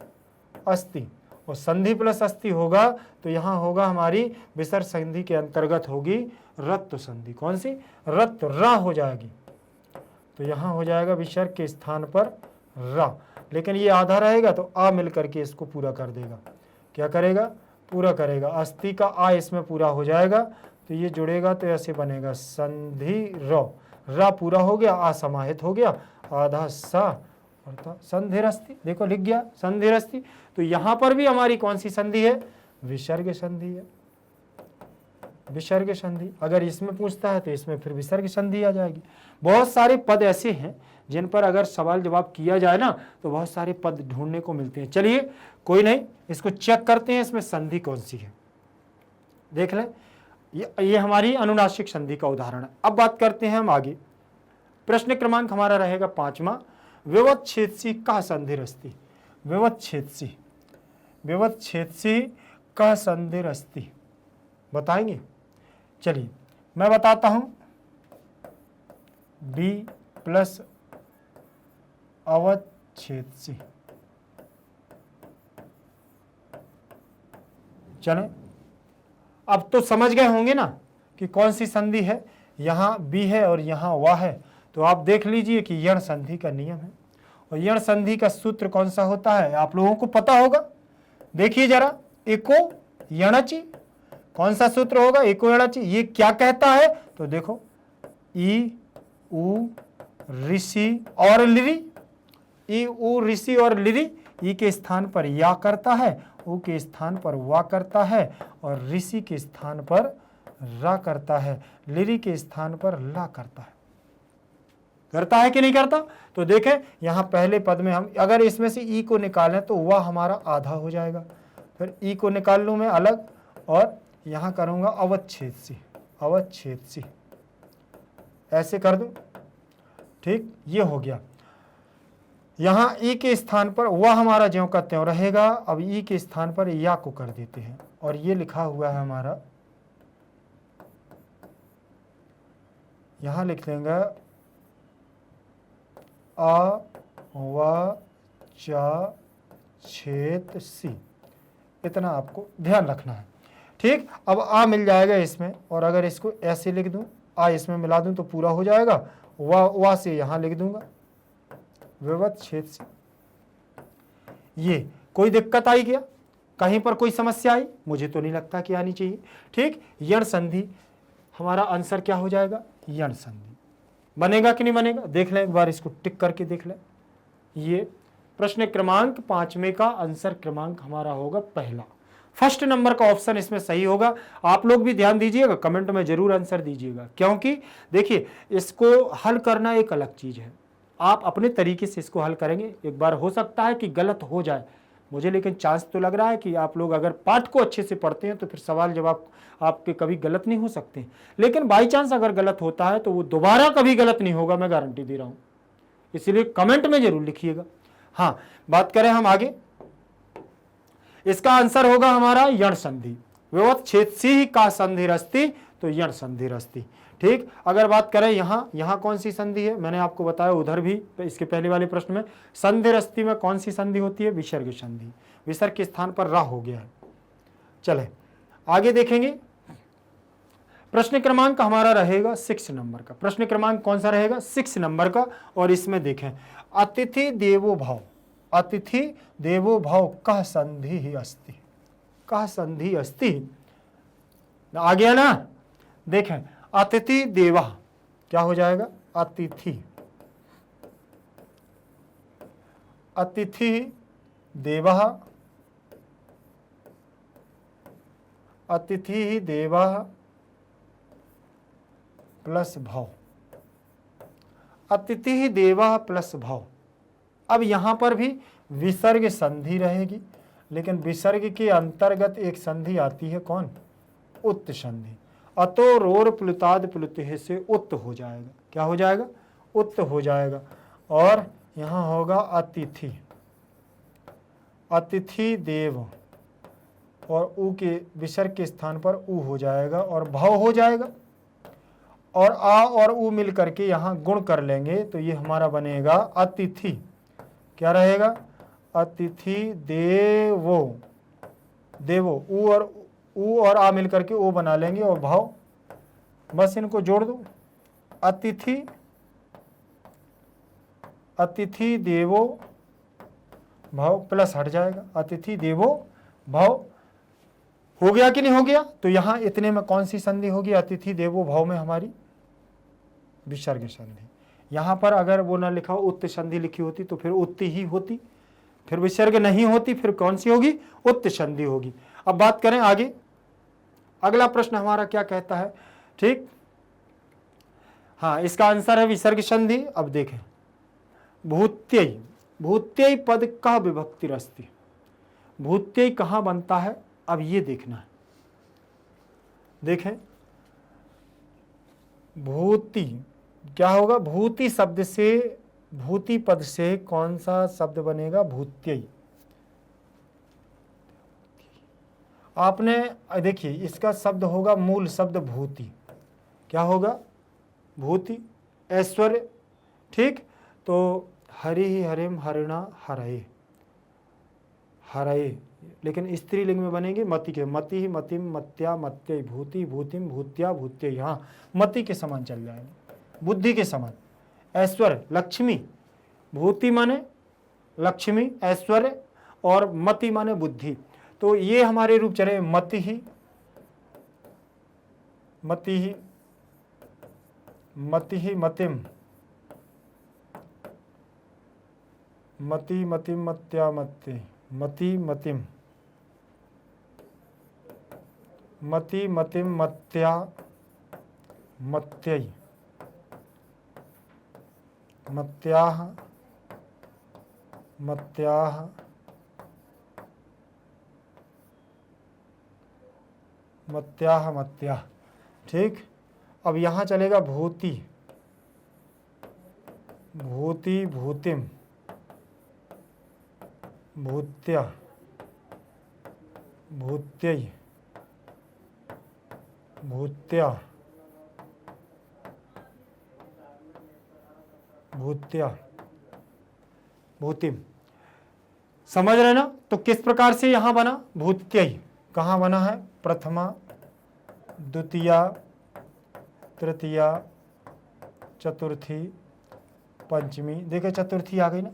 अस्ति, और संधि प्लस अस्ति होगा तो यहाँ होगा हमारी विसर्ग संधि के अंतर्गत होगी रत्व संधि। कौन सी? रत्व, रा हो जाएगी। तो यहाँ हो जाएगा विसर्ग के स्थान पर रा, लेकिन ये आधा रहेगा तो आ मिल करके इसको पूरा कर देगा। क्या करेगा? पूरा करेगा। अस्ति का आ इसमें पूरा हो जाएगा तो ये जुड़ेगा तो ऐसे बनेगा संधि रा पूरा हो गया, आ समाहित हो गया, आधा सा और संधि रस्ती। देखो लिख गया संधि रस्ती। तो यहाँ पर भी हमारी कौन सी संधि है? विसर्ग संधि है। विसर्ग संधि अगर इसमें पूछता है तो इसमें फिर विसर्ग संधि आ जाएगी। बहुत सारे पद ऐसे हैं जिन पर अगर सवाल जवाब किया जाए ना तो बहुत सारे पद ढूंढने को मिलते हैं। चलिए कोई नहीं, इसको चेक करते हैं इसमें संधि कौन सी है। देख लें, ये हमारी अनुनासिक संधि का उदाहरण है। अब बात करते हैं हम आगे। प्रश्न क्रमांक हमारा रहेगा 5वां, विवच्छेदसी का संधि रस्ती। विवच्छेदसी का संधि रस्ती बताएंगे। चलिए मैं बताता हूं, बी प्लस अवच्छेदसी। चलें, अब तो समझ गए होंगे ना कि कौन सी संधि है। यहाँ बी है और यहाँ वा है, तो आप देख लीजिए कि यण संधि का नियम है। और यण संधि का सूत्र कौन सा होता है आप लोगों को पता होगा। देखिए जरा, एको यणचि, कौन सा सूत्र होगा? एको यणचि। ये क्या कहता है? तो देखो, ई उ ऋषि और लिरी, ई उ ऋषि और लिरी, ई के स्थान पर या करता है, उ के स्थान पर वा करता है, और ऋषि के स्थान पर रा करता है, लिरी के स्थान पर ला करता है। करता है कि नहीं करता? तो देखें यहाँ पहले पद में हम अगर इसमें से ई को निकालें तो वह हमारा आधा हो जाएगा। फिर ई को निकाल लूँ मैं अलग और यहाँ करूँगा अवच्छेदसी, अवच्छेदसी ऐसे कर दूँ। ठीक, ये हो गया। यहाँ ई के स्थान पर वह हमारा ज्यों का त्यों रहेगा। अब ई के स्थान पर या को कर देते हैं और ये लिखा हुआ है हमारा, यहाँ लिख देंगे अ व च छेद सी, इतना आपको ध्यान रखना है। ठीक, अब आ मिल जाएगा इसमें, और अगर इसको ऐसे लिख दूं, आ इसमें मिला दूं तो पूरा हो जाएगा। वा से यहां लिख दूंगा विवत छेद सी। ये कोई दिक्कत आई क्या, कहीं पर कोई समस्या आई? मुझे तो नहीं लगता कि आनी चाहिए। ठीक, यण संधि हमारा आंसर क्या हो जाएगा? यण संधि बनेगा कि नहीं बनेगा? देख लें एक बार, इसको टिक करके देख लें। ये प्रश्न क्रमांक 5 में का आंसर क्रमांक हमारा होगा पहला, फर्स्ट नंबर का ऑप्शन इसमें सही होगा। आप लोग भी ध्यान दीजिएगा, कमेंट में जरूर आंसर दीजिएगा, क्योंकि देखिए इसको हल करना एक अलग चीज है, आप अपने तरीके से इसको हल करेंगे। एक बार हो सकता है कि गलत हो जाए मुझे, लेकिन चांस तो लग रहा है कि आप लोग अगर पाठ को अच्छे से पढ़ते हैं तो फिर सवाल जवाब आपके कभी गलत नहीं हो सकते। लेकिन बाई चांस अगर गलत होता है तो वो दोबारा कभी गलत नहीं होगा, मैं गारंटी दे रहा हूं। इसलिए कमेंट में जरूर लिखिएगा। हाँ, बात करें हम आगे, इसका आंसर होगा हमारा यण संधि। विवत छेद सी का संधि रस्ती, तो यण संधि रस्ती। ठीक, अगर बात करें यहां कौन सी संधि है, मैंने आपको बताया उधर भी इसके पहले वाले प्रश्न में, संधि रस्ती में कौन सी संधि होती है? विसर्ग संधि। विसर्ग के स्थान पर रा हो गया है। चले आगे देखेंगे, प्रश्न क्रमांक हमारा रहेगा 6 नंबर का। प्रश्न क्रमांक कौन सा रहेगा? 6 नंबर का। और इसमें देखें, अतिथि देवो भव, अतिथि देवो भव कह संधि ही अस्ति, कह संधि अस्ति, आ गया ना? देखें, अतिथि देवा क्या हो जाएगा? अतिथि, अतिथि देवा, अतिथि देवा प्लस भव, अतिथि देवा प्लस भव। अब यहां पर भी विसर्ग संधि रहेगी, लेकिन विसर्ग के अंतर्गत एक संधि आती है, कौन? उत्त संधि। अतो रोर प्लुताद प्लुते से उत्त हो जाएगा। क्या हो जाएगा? उत्त हो जाएगा। और यहां होगा अतिथि, अतिथि देव, और ऊ के विसर्ग के स्थान पर ऊ हो जाएगा और भव हो जाएगा। और आ और ऊ मिल करके यहां गुण कर लेंगे तो ये हमारा बनेगा अतिथि। क्या रहेगा? अतिथि देवो, देवो, ऊ और आ मिल करके ओ बना लेंगे, और भाव बस इनको जोड़ दो, अतिथि, अतिथि देवो भाव प्लस हट जाएगा, अतिथि देवो भाव। हो गया कि नहीं हो गया? तो यहां इतने में कौन सी संधि होगी? अतिथि देवो भाव में हमारी विसर्ग संधि। यहां पर अगर वो ना लिखा हो, उत्त संधि लिखी होती तो फिर उत्त ही होती, फिर विसर्ग नहीं होती, फिर कौन सी होगी? उत्त संधि होगी। अब बात करें आगे, अगला प्रश्न हमारा क्या कहता है? ठीक, हाँ, इसका आंसर है विसर्ग संधि। अब देखें, भूत्यय, भूत्यय पद का विभक्ति रस्ती, भूत्यय कहां बनता है? अब ये देखना है। देखें, भूति क्या होगा? भूति शब्द से, भूति पद से कौन सा शब्द बनेगा? भूत्यय। आपने देखिए, इसका शब्द होगा, मूल शब्द भूति। क्या होगा? भूति, ऐश्वर्य। ठीक, तो हरि हरिम हरिणा हरये, हरये, लेकिन स्त्रीलिंग में बनेंगे मति के, मति ही मतिम मत्या मत्यय, भूति भूतिम भूत्या भूत्यय। हाँ, मति के समान चल जाएगा, बुद्धि के समान। ऐश्वर्य, लक्ष्मी, भूति माने लक्ष्मी, ऐश्वर्य, और मति माने बुद्धि। तो ये हमारे रूप चले, मति ही, मति ही, मति ही मतिम, मति मतिम मत्या मत्ते, मति मतिम, मति मतिम मत्या मत्यय, मत्याह मत्याह मत्याह मत्याह। ठीक, अब यहां चलेगा भूति, भूति भूतिम, भूत्या भूत्यय, भूत्या भूत्या भूतिम। समझ रहे ना। तो किस प्रकार से यहां बना भूत्यय, कहां बना है, प्रथमा द्वितीया तृतीया चतुर्थी पंचमी, देखें चतुर्थी आ गई ना,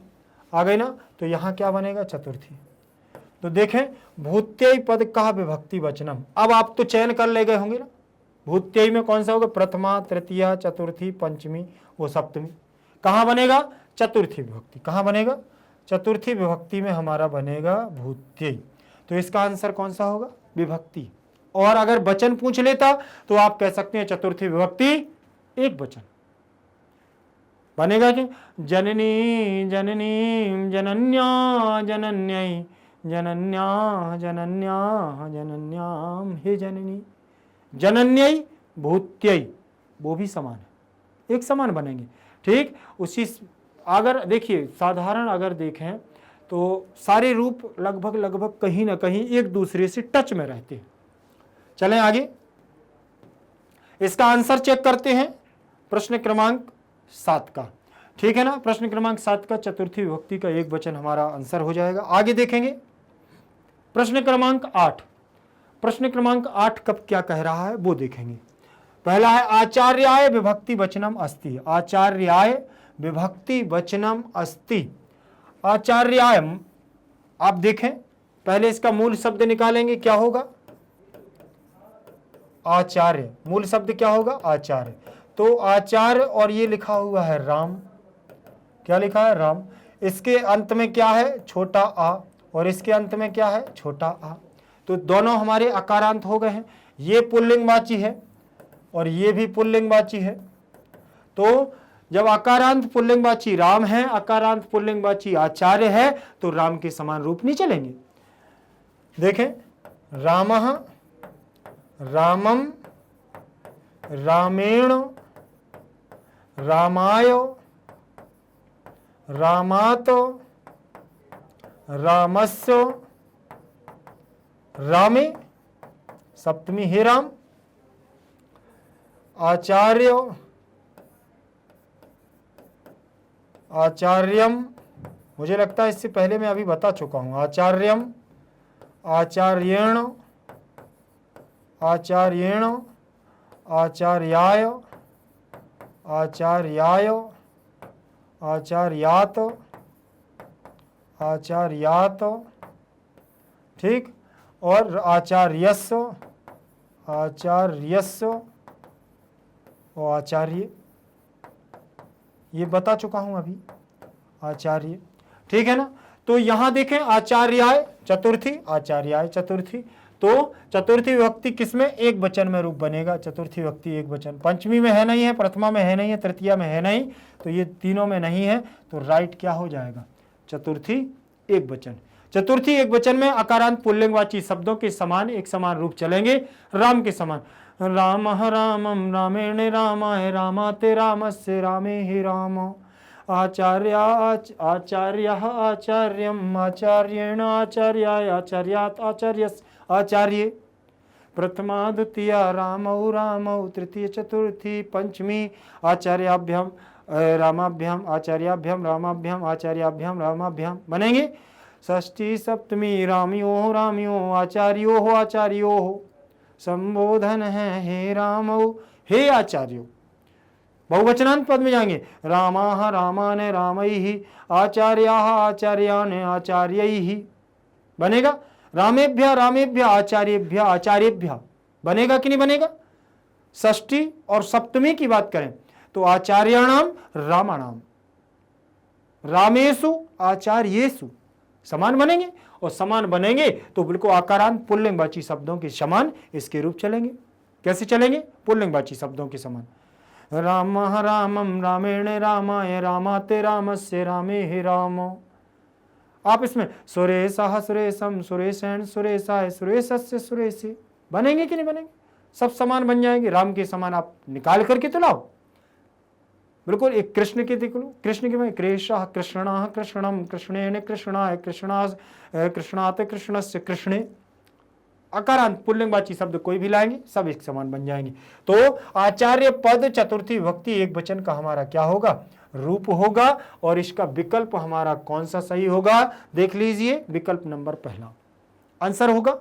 आ गई ना, तो यहां क्या बनेगा चतुर्थी। तो देखें भूत्यय पद का विभक्ति वचनम, अब आप तो चयन कर ले गए होंगे ना, भूत्यय में कौन सा होगा, प्रथमा तृतीया चतुर्थी पंचमी वो सप्तमी, कहां बनेगा चतुर्थी विभक्ति, कहां बनेगा चतुर्थी विभक्ति में हमारा बनेगा भूत्यय। तो इसका आंसर कौन सा होगा विभक्ति। और अगर वचन पूछ लेता तो आप कह सकते हैं चतुर्थी विभक्ति एक वचन बनेगा कि जननी जननी जनन्या जनन्यै जनन्या जनन्या जनन्याम हे जननी, जनन्यै भूत्यय वो भी समान है, एक समान बनेंगे। ठीक उसी अगर देखिए साधारण अगर देखें तो सारे रूप लगभग लगभग कहीं ना कहीं एक दूसरे से टच में रहते हैं। चलें आगे, इसका आंसर चेक करते हैं प्रश्न क्रमांक 7 का, ठीक है ना। प्रश्न क्रमांक 7 का चतुर्थी विभक्ति का एक वचन हमारा आंसर हो जाएगा। आगे देखेंगे प्रश्न क्रमांक 8, प्रश्न क्रमांक 8 कब क्या कह रहा है वो देखेंगे। पहला है आचार्याय विभक्ति वचनम अस्ति, आचार्याय विभक्ति वचनम अस्ति। आचार्याय आप देखें पहले इसका मूल शब्द निकालेंगे, क्या होगा आचार्य, मूल शब्द क्या होगा आचार्य। तो आचार्य और ये लिखा हुआ है राम, क्या लिखा है राम, इसके अंत में क्या है छोटा आ और इसके अंत में क्या है छोटा आ, तो दोनों हमारे अकारांत हो गए हैं। ये पुल्लिंगवाची है और ये भी पुल्लिंगवाची है। तो जब अकारांत पुल्लिंगवाची राम है, अकारांत पुल्लिंगवाची आचार्य है, तो राम के समान रूप नहीं चलेंगे। देखें रामः रामम रामेण रामाय रामात रामस्य रामे, सप्तमी हे राम। आचार्य आचार्यम, मुझे लगता है इससे पहले मैं अभी बता चुका हूं, आचार्यम आचार्येण आचार्येण आचार्याय आचार्याय आचार्यात आचार्यात, ठीक, और आचार्यस्य आचार्यस्य और आचार्य, ये बता चुका हूं अभी आचार्य, ठीक है ना। तो यहां देखें आचार्याय चतुर्थी आचार्याय चतुर्थी, तो चतुर्थी विभक्ति किसमें एक वचन में रूप बनेगा, चतुर्थी विभक्ति एक वचन। पंचमी में है नहीं है, प्रथमा में है नहीं है, तृतीया में है नहीं, तो ये तीनों में नहीं है, तो राइट क्या हो जाएगा चतुर्थी एक वचन। चतुर्थी एक वचन में अकारांत पुल्लिंगवाची शब्दों के समान एक समान रूप चलेंगे, राम के समान। राम रामम रामेण रामाय रामाते रामस्य रामे ही राम। आचार्य आचार्य आचार्यम आचार्येण आचार्याय आचार्यात आचार्यस् आचार्य। प्रथमा द्वितीया रामौ रामौ तृतीय चतुर्थी पंचमी आचार्याभ्याम रामाभ्याम आचार्याभ्याम रामाभ्याम आचार्याभ्याम रामाभ्याम बनेंगे। षष्ठी सप्तमी रामियो रामियो आचार्यो आचार्यो, संबोधन है हे रामौ हे आचार्यो। बहुवचनांत पद में जाएंगे रामाः रामान् रामैः आचार्याः आचार्यान् आचार्यैः बनेगा। रामेभ्य रामेभ्य आचार्येभ्य आचार्येभ्य बनेगा कि नहीं बनेगा। षष्ठी और सप्तमी की बात करें तो आचार्याणाम रामाणाम रामेषु आचार्येषु समान बनेंगे, और समान बनेंगे तो बिल्कुल आकारांत पुल्लिंगवाची शब्दों के समान इसके रूप चलेंगे। कैसे चलेंगे पुल्लिंगवाची शब्दों के समान। रामः रामम रामेण रामाय रामाते रामस्य रामे ही राम। आप इसमें सुरेशः सुरेशम सुरेशेण सुरेशाय सुरेशस्य सुरेशे बनेंगे कि नहीं बनेंगे, सब समान बन जाएंगे। राम के समान आप निकाल करके तो लाओ, बिल्कुल एक कृष्ण के देख लो, कृष्ण के में कृष्णः कृष्णः कृष्णम कृष्णेन कृष्णाय कृष्णात् कृष्णस्य कृष्णे, अकारांत पुल्लिंगवाची शब्द कोई भी लाएंगे सब एक समान बन जाएंगे। तो आचार्य पद चतुर्थी विभक्ति एक वचन का हमारा क्या होगा, रूप होगा। और इसका विकल्प हमारा कौन सा सही होगा, देख लीजिए, विकल्प नंबर पहला आंसर होगा।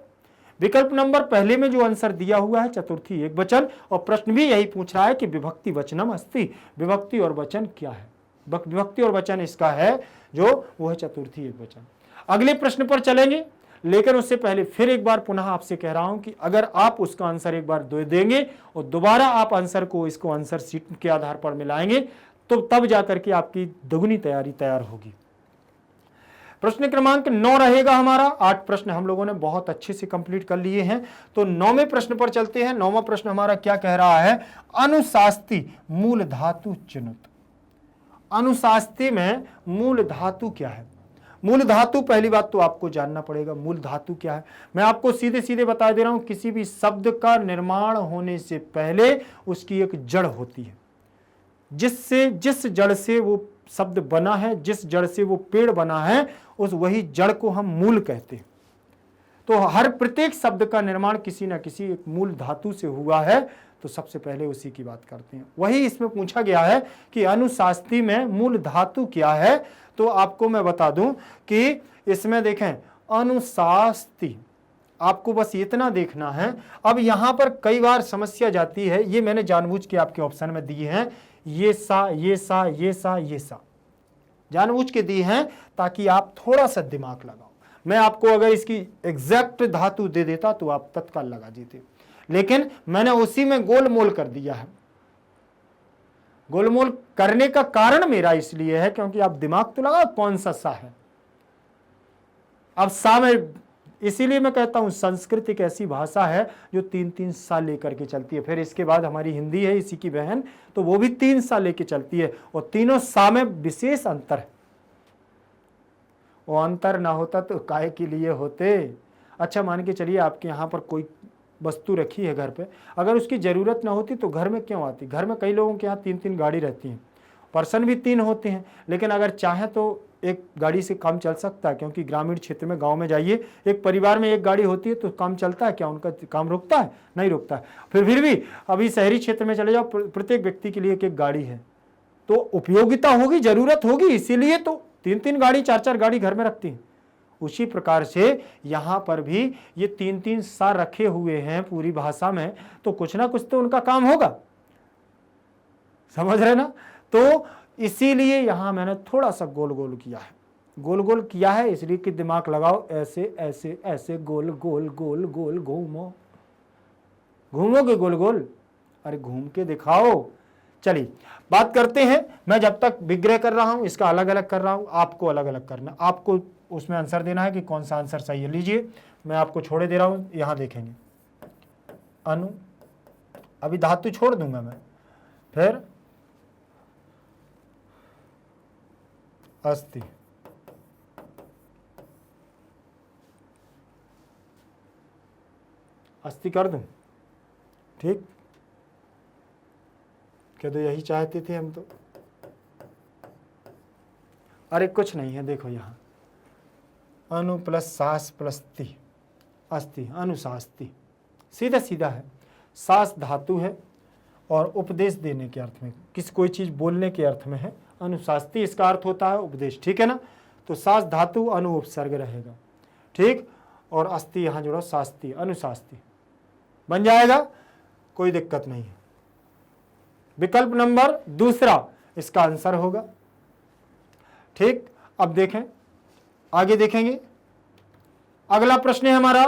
विकल्प नंबर पहले में जो आंसर दिया हुआ है चतुर्थी एक वचन, और प्रश्न भी यही पूछ रहा है कि विभक्ति वचनम अस्ति, विभक्ति और वचन क्या है, विभक्ति और वचन इसका है जो वो है चतुर्थी एक वचन। अगले प्रश्न पर चलेंगे, लेकिन उससे पहले फिर एक बार पुनः आपसे कह रहा हूं कि अगर आप उसका आंसर एक बार देंगे और दोबारा आप आंसर को इसको आंसर शीट के आधार पर मिलाएंगे तो तब जाकर के आपकी दोगुनी तैयारी तैयार होगी। प्रश्न क्रमांक 9 रहेगा हमारा। 8 प्रश्न हम लोगों ने बहुत अच्छे से कंप्लीट कर लिए हैं। तो 9वें प्रश्न पर चलते हैं। 9वां प्रश्न हमारा क्या कह रहा है, अनुशास्ती मूल धातु चुनुत। अनुशास्ती में मूल धातु क्या है। मूल धातु, पहली बात तो आपको जानना पड़ेगा मूल धातु क्या है। मैं आपको सीधे सीधे बता दे रहा हूं, किसी भी शब्द का निर्माण होने से पहले उसकी एक जड़ होती है, जिस जड़ से वो शब्द बना है, जिस जड़ से वो पेड़ बना है, उस वही जड़ को हम मूल कहते हैं। तो हर प्रत्येक शब्द का निर्माण किसी ना किसी एक मूल धातु से हुआ है, तो सबसे पहले उसी की बात करते हैं। वही इसमें पूछा गया है कि अनुशास्ती में मूल धातु क्या है। तो आपको मैं बता दूं कि इसमें देखें अनुशास्ती, आपको बस इतना देखना है। अब यहां पर कई बार समस्या जाती है, ये मैंने जानबूझ के आपके ऑप्शन में दिए हैं, ये सा ये सा ये सा ये सा जानबूझ के दिए हैं ताकि आप थोड़ा सा दिमाग लगाओ। मैं आपको अगर इसकी एग्जैक्ट धातु दे देता तो आप तत्काल लगा देते, लेकिन मैंने उसी में गोलमोल कर दिया है। गोलमोल करने का कारण मेरा इसलिए है क्योंकि आप दिमाग तो लगाओ कौन सा सा है। अब सा में, इसीलिए मैं कहता हूं संस्कृत एक ऐसी भाषा है जो 3-3 साल लेकर के चलती है। फिर इसके बाद हमारी हिंदी है इसी की बहन, तो वो भी 3 साल लेके चलती है, और तीनों सा में विशेष अंतर है। वो अंतर ना होता तो काहे के लिए होते। अच्छा मान के चलिए आपके यहाँ पर कोई वस्तु रखी है घर पे, अगर उसकी ज़रूरत ना होती तो घर में क्यों आती। घर में कई लोगों के यहाँ 3-3 गाड़ी रहती हैं, पर्सन भी 3 होते हैं, लेकिन अगर चाहे तो एक गाड़ी से काम चल सकता है। क्योंकि ग्रामीण क्षेत्र में, गांव में जाइए, एक परिवार में एक गाड़ी होती है तो काम चलता है क्या, उनका काम रुकता है, नहीं रुकता है। फिर भी अभी शहरी क्षेत्र में चले जाओ, प्रत्येक व्यक्ति के लिए एक गाड़ी है, तो उपयोगिता होगी, जरूरत होगी, इसीलिए तो 3-3 गाड़ी 4-4 गाड़ी घर में रखती हैं। उसी प्रकार से यहाँ पर भी ये 3-3 सा रखे हुए हैं पूरी भाषा में, तो कुछ ना कुछ तो उनका काम होगा, समझ रहे ना। तो इसीलिए यहां मैंने थोड़ा सा गोल गोल किया है। गोल गोल किया है इसलिए कि दिमाग लगाओ, ऐसे ऐसे ऐसे गोल गोल गोल गोल घूमो, घूमोगे गोल गोल, अरे घूम के दिखाओ। चलिए बात करते हैं। मैं जब तक विग्रह कर रहा हूं, इसका अलग अलग कर रहा हूं, आपको अलग अलग करना, आपको उसमें आंसर देना है कि कौन सा आंसर सही है। लीजिए मैं आपको छोड़े दे रहा हूं, यहां देखेंगे अनु, अभी धातु छोड़ दूंगा मैं, फिर अस्ति, अस्ति कर दूं, ठीक, क्या तो यही चाहते थे हम तो। अरे कुछ नहीं है, देखो यहां अनु प्लस सास प्लस ति, अस्ति, अनुशास्ति, सीधा सीधा है। सास धातु है और उपदेश देने के अर्थ में, कोई चीज बोलने के अर्थ में है। अनुशास्ति इसका अर्थ होता है उपदेश, ठीक है ना। तो सास धातु अनु उपसर्ग रहेगा, ठीक, और अस्ति यहां जोड़ो, शास्ति, अनुशास्ति बन जाएगा, कोई दिक्कत नहीं है। विकल्प नंबर दूसरा इसका आंसर होगा, ठीक। अब देखें, आगे देखेंगे। अगला प्रश्न है हमारा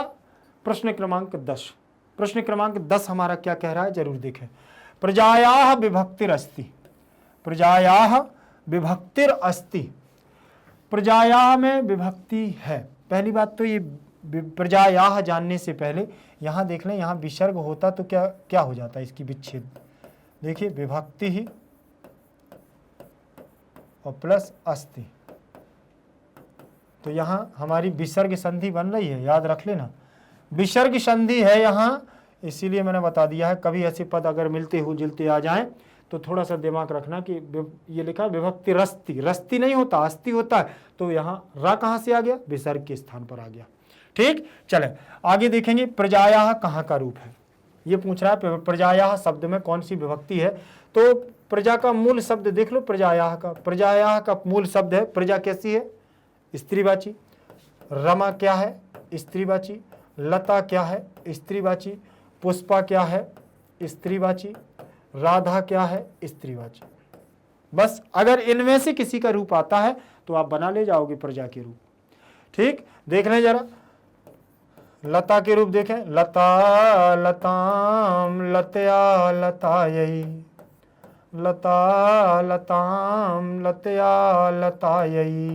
प्रश्न क्रमांक 10। प्रश्न क्रमांक 10 हमारा क्या कह रहा है, जरूर देखें। प्रजायाः विभक्तिरस्ति, प्रजायाः विभक्तिरस्ति, प्रजाया में विभक्ति है। पहली बात तो ये प्रजायाः जानने से पहले यहां देख लें, यहां विसर्ग होता तो क्या क्या हो जाता है, इसकी विच्छेद देखिए, विभक्ति ही और प्लस अस्ति, तो यहां हमारी विसर्ग संधि बन रही है, याद रख लेना, विसर्ग संधि है यहां, इसीलिए मैंने बता दिया है। कभी ऐसे पद अगर मिलते हो जुलते आ जाएं तो थोड़ा सा दिमाग रखना कि ये लिखा विभक्ति रस्ति, रस्ति नहीं होता, अस्ति होता है, तो यहाँ रा कहाँ से आ गया, विसर्ग के स्थान पर आ गया, ठीक, चले आगे देखेंगे। प्रजायाः कहाँ का रूप है, ये पूछ रहा है। प्रजायाः शब्द में कौन सी विभक्ति है, तो प्रजा का मूल शब्द देख लो। प्रजायाः का मूल शब्द है। प्रजा कैसी है, स्त्रीवाची। रमा क्या है, स्त्रीवाची। लता क्या है, स्त्रीवाची। पुष्पा क्या है, स्त्रीवाची। राधा क्या है, स्त्रीवाची। बस अगर इनमें से किसी का रूप आता है तो आप बना ले जाओगे प्रजा के रूप। ठीक, देख लें जरा लता के रूप देखें। लता लताम लतया लतायै, लता लताम लतया लतायै,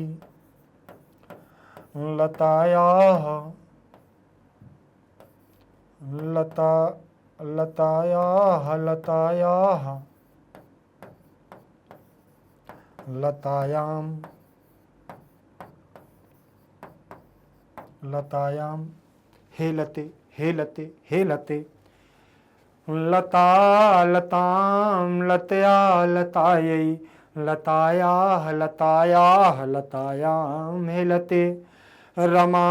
लतायाः लता लतायाः लतायाः लतायाम लतायाम, हे लते हे लते हे लते। लता लताम लतया लतायै, लतायाः लतायाः लतायाम, हे लते। रमा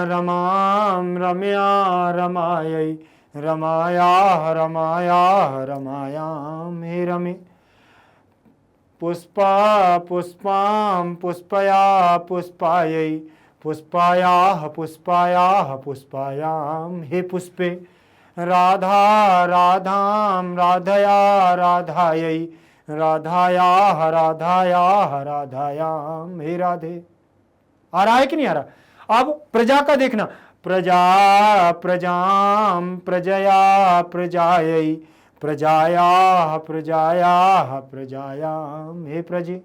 रमाम रम्या रमायै, रमायाः रमायाः रमायाम, हे रमे। पुष्पा पुष्पां पुष्पया पुष्पायै, पुष्पायाः पुष्पायाः पुष्पायाम, हे पुष्पे। राधा राधां राधया राधायै, राधायाः राधायाः राधायाम, हे राधे। आ रहा है कि नहीं आ रहा। अब प्रजा का देखना। प्रजा प्रजाम प्रजया प्रजायै, प्रजायाः प्रजायाः प्रजायाम, हे प्रजे।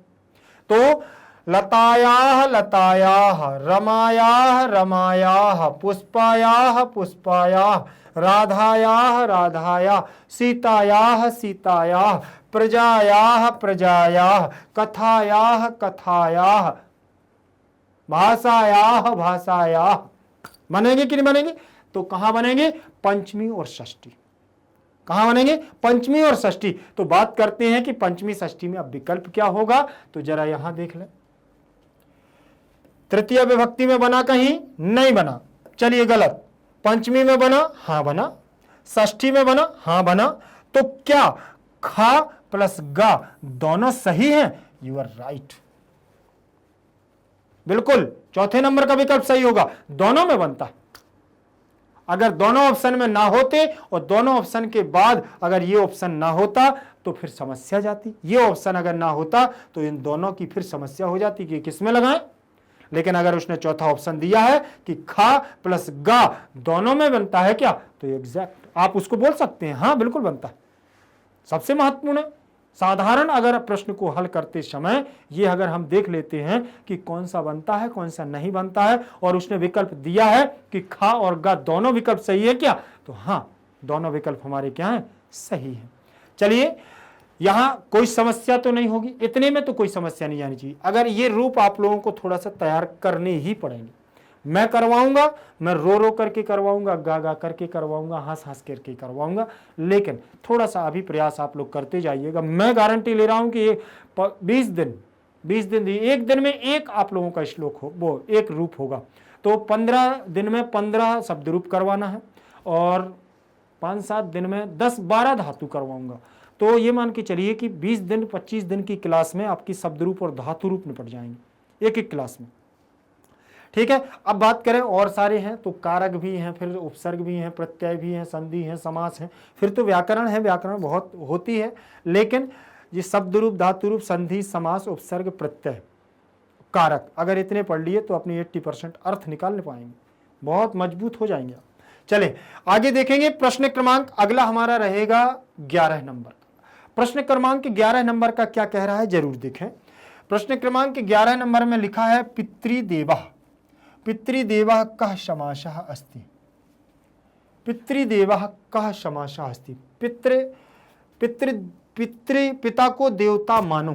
तो लतायाः लतायाः, रमायाः रमायाः, पुष्पायाः पुष्पायाः, राधायाः राधायाः, सीतायाः सीतायाः, प्रजायाः प्रजायाः, कथायाः कथायाः, भाषायाः भाषायाः। बनेंगे कि नहीं बनेंगे, तो कहां बनेंगे, पंचमी और षष्ठी। कहां बनेंगे, पंचमी और षष्ठी। तो बात करते हैं कि पंचमी षष्ठी में अब विकल्प क्या होगा, तो जरा यहां देख लें। तृतीय विभक्ति में बना, कहीं नहीं बना, चलिए गलत। पंचमी में बना, हां बना। षष्ठी में बना, हां बना। तो क्या खा प्लस गा दोनों सही हैं, यू आर राइट, बिल्कुल चौथे नंबर का विकल्प सही होगा, दोनों में बनता है। अगर दोनों ऑप्शन में ना होते और दोनों ऑप्शन के बाद अगर ये ऑप्शन ना होता तो फिर समस्या जाती। ये ऑप्शन अगर ना होता तो इन दोनों की फिर समस्या हो जाती कि किसमें लगाएं। लेकिन अगर उसने चौथा ऑप्शन दिया है कि खा प्लस गा दोनों में बनता है क्या, तो एग्जैक्ट आप उसको बोल सकते हैं, हाँ बिल्कुल बनता है। सबसे महत्वपूर्ण है, साधारण अगर प्रश्न को हल करते समय ये अगर हम देख लेते हैं कि कौन सा बनता है कौन सा नहीं बनता है, और उसने विकल्प दिया है कि खा और गा दोनों विकल्प सही है क्या, तो हाँ दोनों विकल्प हमारे क्या हैं, सही है। चलिए यहां कोई समस्या तो नहीं होगी, इतने में तो कोई समस्या नहीं आनी चाहिए। अगर ये रूप आप लोगों को थोड़ा सा तैयार करने ही पड़ेंगे, मैं करवाऊंगा, मैं रो रो करके करवाऊंगा, गा गा करके करवाऊंगा, हंस हंस करके करवाऊंगा, लेकिन थोड़ा सा अभी प्रयास आप लोग करते जाइएगा। मैं गारंटी ले रहा हूं कि 20 दिन एक दिन में एक आप लोगों का श्लोक हो, वो एक रूप होगा। तो 15 दिन में 15 शब्द रूप करवाना है और 5-7 दिन में 10-12 धातु करवाऊंगा। तो ये मान के चलिए कि 20 दिन 25 दिन की क्लास में आपकी शब्द रूप और धातु रूप निपट जाएंगे एक एक क्लास में, ठीक है। अब बात करें और सारे हैं तो कारक भी हैं, फिर उपसर्ग भी हैं, प्रत्यय भी हैं, संधि हैं, समास हैं, फिर तो व्याकरण है, व्याकरण बहुत होती है। लेकिन ये शब्द रूप, धातु रूप, संधि, समास, उपसर्ग, प्रत्यय, कारक अगर इतने पढ़ लिए तो अपनी 80% अर्थ निकाल पाएंगे, बहुत मजबूत हो जाएंगे। चले आगे देखेंगे। प्रश्न क्रमांक अगला हमारा रहेगा 11 नंबर का। प्रश्न क्रमांक 11 नंबर का क्या कह रहा है जरूर देखें। प्रश्न क्रमांक 11 नंबर में लिखा है पितृदेवः, पितृदेवः कः समासः अस्ति, पितृदेवः कः समासः अस्ति। पिता को देवता मानो,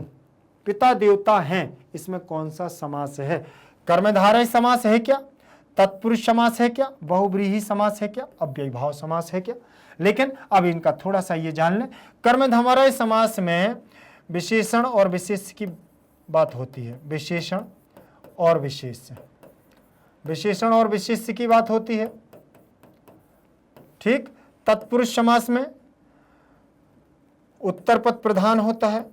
पिता देवता हैं, इसमें कौन सा समास है। कर्मधारय समास है क्या, तत्पुरुष समास है क्या, बहुव्रीहि समास है क्या, अव्ययीभाव समास है क्या। लेकिन अब इनका थोड़ा सा ये जान लें। कर्मधारय समास में विशेषण और विशेष की बात होती है, विशेषण और विशेष। विशेषण और विशेष्य की बात होती है। ठीक, तत्पुरुष समास में उत्तर पद प्रधान होता है,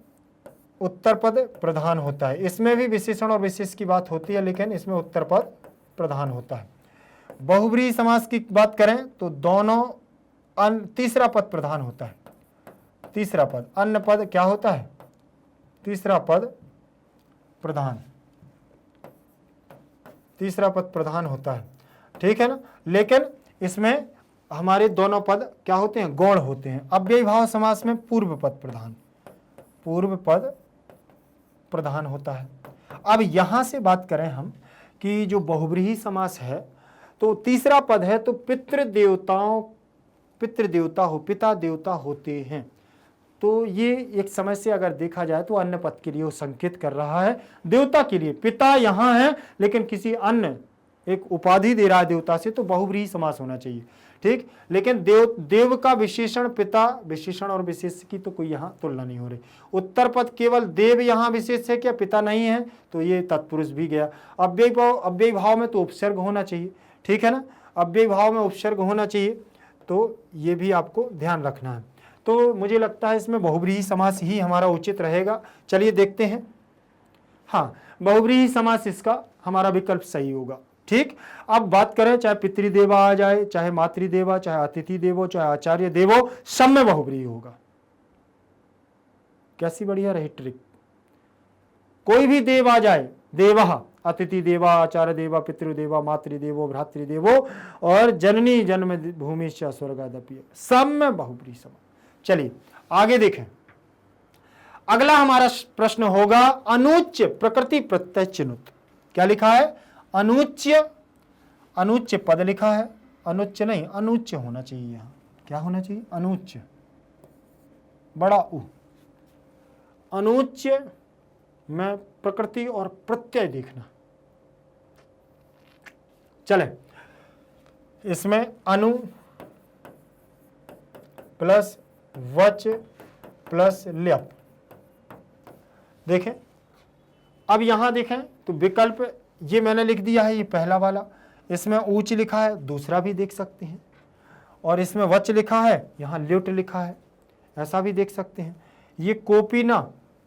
उत्तर पद प्रधान होता है। इसमें भी विशेषण और विशेष की बात होती है, लेकिन इसमें उत्तर पद प्रधान होता है। बहुव्रीहि समास की बात करें तो दोनों तीसरा पद प्रधान होता है। तीसरा पद, अन्य पद क्या होता है? तीसरा पद प्रधान, तीसरा पद प्रधान होता है। ठीक है ना। लेकिन इसमें हमारे दोनों पद क्या होते हैं? गौण होते हैं। अव्ययी भाव समास में पूर्व पद प्रधान, पूर्व पद प्रधान होता है। अब यहां से बात करें हम कि जो बहुव्रीहि समास है तो तीसरा पद है तो पितृदेवताओं, पितृदेवता हो, पिता देवता होते हैं। तो ये एक समय से अगर देखा जाए तो अन्य पद के लिए वो संकेत कर रहा है, देवता के लिए। पिता यहां है लेकिन किसी अन्य एक उपाधि दे रहा है देवता से, तो बहुव्रीहि समास होना चाहिए। ठीक, लेकिन देव का विशेषण पिता, विशेषण और विशेष की तो कोई यहाँ तुलना नहीं हो रही। उत्तर पद केवल देव यहाँ विशेष है, क्या पिता नहीं है? तो ये तत्पुरुष भी गया। अव्ययी भाव में तो उपसर्ग होना चाहिए। ठीक है ना, अव्ययी भाव में उपसर्ग होना चाहिए, तो ये भी आपको ध्यान रखना है। तो मुझे लगता है इसमें बहुव्रीहि समास ही हमारा उचित रहेगा। चलिए देखते हैं। हाँ, बहुव्रीहि समास इसका हमारा विकल्प सही होगा। ठीक, अब बात करें चाहे पितृदेवा आ जाए, चाहे मातृदेवा, चाहे अतिथि देवो, चाहे आचार्य देवो, सब में बहुव्रीहि होगा। कैसी बढ़िया रही ट्रिक। कोई भी देव आ जाए, देवः, अतिथि देवा, आचार्य देवा, पितृदेवा, मातृदेवो, भ्रातृदेवो और जननी जन्म भूमि स्वर्गादपि, सब में बहुव्रीहि समास। चलिए आगे देखें। अगला हमारा प्रश्न होगा अनुच्य प्रकृति प्रत्यय चिनुत। क्या लिखा है? अनुच्य, अनुच्य पद लिखा है, अनुच्य नहीं, अनुच्य होना चाहिए। यहां क्या होना चाहिए? अनुच्य, बड़ा उ। अनुच्य में प्रकृति और प्रत्यय देखना। चले, इसमें अनु प्लस वच प्लस ल्यप। देखें, अब यहां देखें तो विकल्प ये मैंने लिख दिया है, ये पहला वाला। इसमें ऊंच लिखा है, दूसरा भी देख सकते हैं। और इसमें वच लिखा है, यहाँ ल्युट लिखा है, ऐसा भी देख सकते हैं। ये कोपी ना